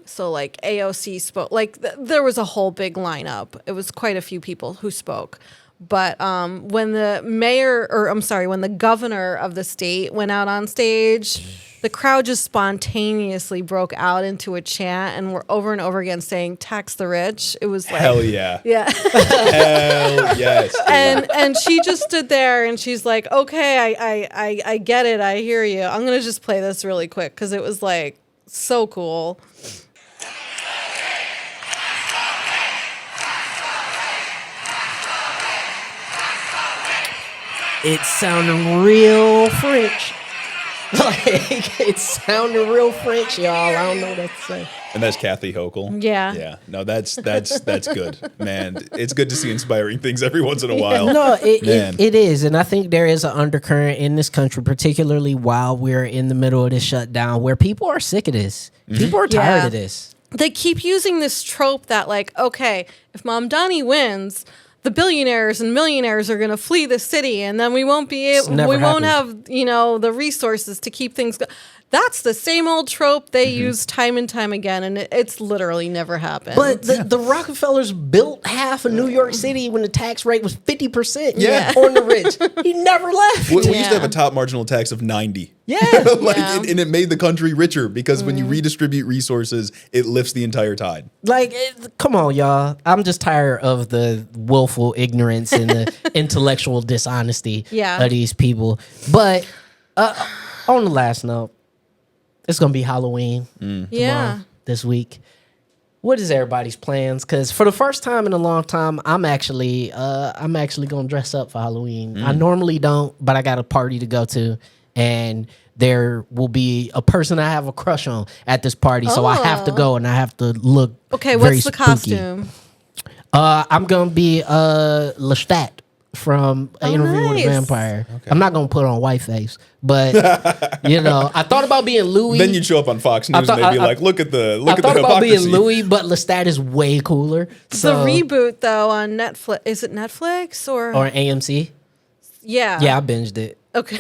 so like AOC spoke, like there was a whole big lineup. It was quite a few people who spoke. But when the governor of the state went out on stage, the crowd just spontaneously broke out into a chant and were over and over again saying "tax the rich." It was like, hell yeah, yeah. hell yes. Dude. And she just stood there and she's like, "Okay, I get it. I hear you. I'm gonna just play this really quick because it was like so cool." It sounded real French. Like, it sounded real French, y'all. I don't know what to say. And that's Kathy Hochul. Yeah. Yeah. No, that's good, man. It's good to see inspiring things every once in a while. No, it is. And I think there is an undercurrent in this country, particularly while we're in the middle of this shutdown, where people are sick of this. People are tired of this. They keep using this trope that, like, okay, if Mamdani wins, the billionaires and millionaires are going to flee the city, and then we won't have, the resources to keep things going. That's the same old trope they use time and time again, and it's literally never happened. But the Rockefellers built half of New York City when the tax rate was 50% Yeah. on the rich. He never left. We used to have a top marginal tax of 90. Yeah. And it made the country richer because when you redistribute resources, it lifts the entire tide. Like, come on, y'all. I'm just tired of the willful ignorance and the intellectual dishonesty of these people. But on the last note, it's going to be Halloween tomorrow, this week. What is everybody's plans? Because for the first time in a long time, I'm actually going to dress up for Halloween. I normally don't, but I got a party to go to. And there will be a person I have a crush on at this party. So I have to go and I have to look okay, very what's the spooky. costume? I'm going to be Lestat from Interview with a Vampire. Okay. I'm not going to put on white face, but I thought about being Louis. Then you'd show up on Fox News and they'd be like, look at the hypocrisy. I thought about being Louis, but Lestat is way cooler. So, the reboot though on Netflix, is it Netflix or AMC? Yeah. Yeah, I binged it. Okay.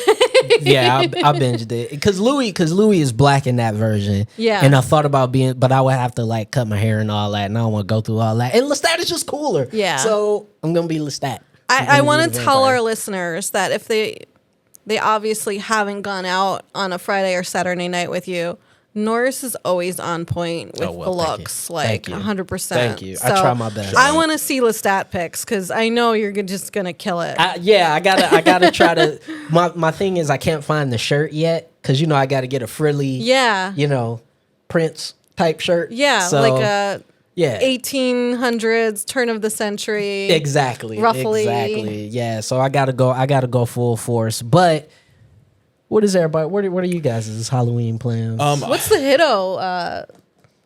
Yeah, I binged it because Louis is black in that version. Yeah, and I thought about but I would have to like cut my hair and all that, and I don't want to go through all that. And Lestat is just cooler. Yeah, so I'm gonna be Lestat. I want to tell our listeners that if they obviously haven't gone out on a Friday or Saturday night with you, Norris is always on point with the looks, like 100%. Thank you. So I try my best. I want to see Lestat pics because I know you're just gonna kill it. I gotta try to. My thing is I can't find the shirt yet because I got to get a frilly, Prince type shirt. Yeah, so, like a 1800s turn of the century. Exactly. Roughly. Exactly. Yeah. So I gotta go full force, but. What is everybody? What are you guys' Halloween plans? What's the Hiddo?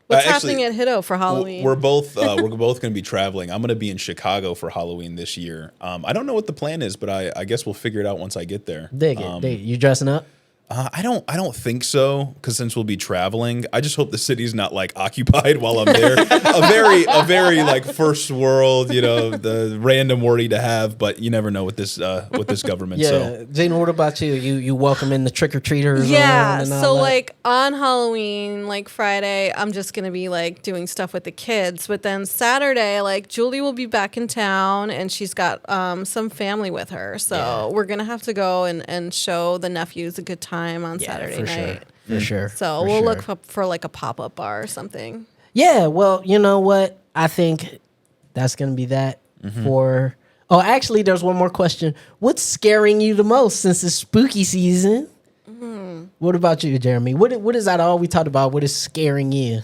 What's happening at Hiddo for Halloween? We're both going to be traveling. I'm going to be in Chicago for Halloween this year. I don't know what the plan is, but I guess we'll figure it out once I get there. Dig it. You dressing up? I don't think so, because since we'll be traveling, I just hope the city's not like occupied while I'm there. a very like first world, the random worry to have, but you never know with this government. Yeah, so. Gina, what about you? You welcome in the trick or treaters? Yeah, so like on Halloween, like Friday, I'm just gonna be like doing stuff with the kids, but then Saturday, like Julie will be back in town and she's got some family with her, so we're gonna have to go and show the nephews a good time on Saturday night. For sure. So we'll look for like a pop-up bar or something. Yeah, well, you know what? I think that's going to be that for... Oh, actually, there's one more question. What's scaring you the most since it's spooky season? What about you, Jeremy? What is that all we talked about? What is scaring you?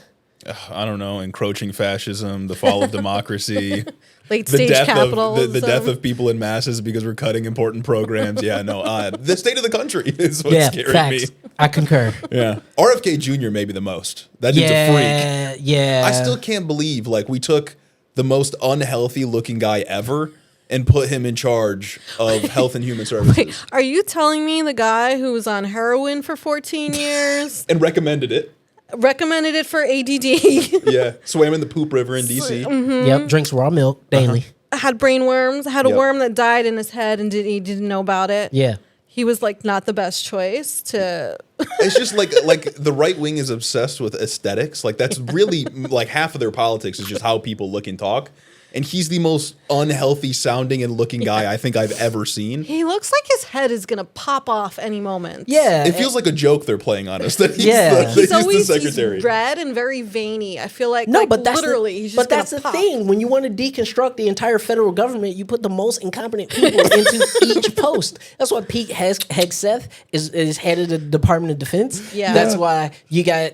I don't know, encroaching fascism, the fall of democracy, late stage capitalism, the death of people in masses because we're cutting important programs. Yeah, no, the state of the country is what's scaring me. I concur. Yeah, RFK Jr. maybe the most. That dude's a freak. Yeah, I still can't believe we took the most unhealthy looking guy ever and put him in charge of Health and Human Services. Wait, are you telling me the guy who was on heroin for 14 years and recommended it for ADD? Yeah, swam in the poop river in DC. Yep, drinks raw milk daily. Had brain worms, had a worm that died in his head and he didn't know about it. Yeah. He was like not the best choice to. It's just like the right wing is obsessed with aesthetics. Like that's really like half of their politics is just how people look and talk. and he's the most unhealthy sounding and looking guy I think I've ever seen. He looks like his head is gonna pop off any moment. Yeah. It feels like a joke they're playing on us. That he's He's the always secretary. He's red and very veiny. I feel like No, but that's literally he's just that's the thing. When you want to deconstruct the entire federal government, you put the most incompetent people into each post. That's why Pete Hegseth is head of the Department of Defense. Yeah. That's why you got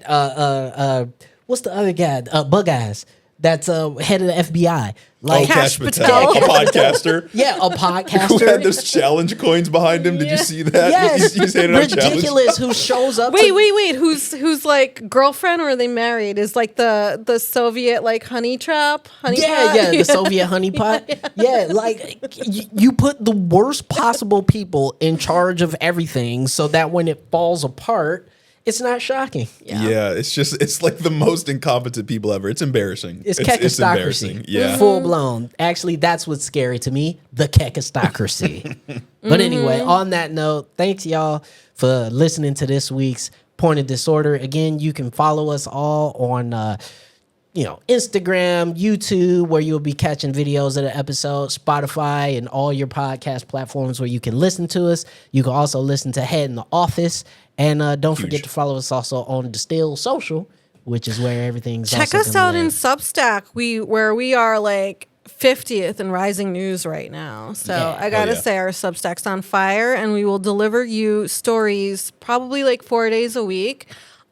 what's the other guy? Bug Eyes. That's head of the FBI. Like Cash Patel, a podcaster. Yeah, a podcaster Who had those challenge coins behind him? Did you see that? Yes, he's handing out challenges. ridiculous. Who shows up? Wait. Who's like girlfriend or are they married? Is like the Soviet like honey trap? Yeah, the Soviet honeypot. Yeah, like you put the worst possible people in charge of everything, so that when it falls apart, it's not shocking. Yeah, it's like the most incompetent people ever. It's embarrassing. It's embarrassing. kekistocracy. Yeah. Full blown. Actually, that's what's scary to me, the kekistocracy. But anyway, on that note, thanks y'all for listening to this week's Point of Disorder. Again, you can follow us all on Instagram, YouTube, where you'll be catching videos of the episode, Spotify, and all your podcast platforms where you can listen to us. You can also listen to Head in the Office. And don't forget to follow us also on Distill Social, which is where everything's Check us out in Substack, where we are like 50th in Rising News right now. So I gotta say our Substack's on fire, and we will deliver you stories probably like 4 days a week.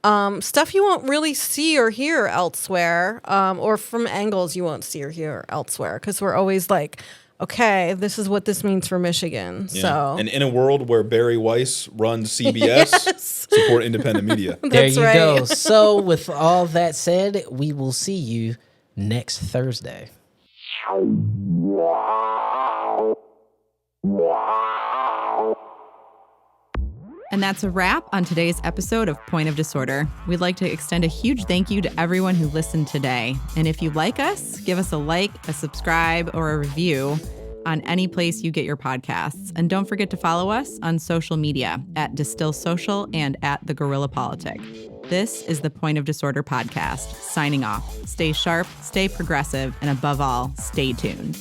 Stuff you won't really see or hear elsewhere, or from angles you won't see or hear elsewhere, because we're always like, okay, this is what this means for Michigan. Yeah. So, and in a world where Barry Weiss runs CBS, support independent media. There you go. So with all that said, we will see you next Thursday. And that's a wrap on today's episode of Point of Disorder. We'd like to extend a huge thank you to everyone who listened today. And if you like us, give us a like, a subscribe, or a review on any place you get your podcasts. And don't forget to follow us on social media at Distill Social and at The Guerrilla Politic. This is the Point of Disorder podcast, signing off. Stay sharp, stay progressive, and above all, stay tuned.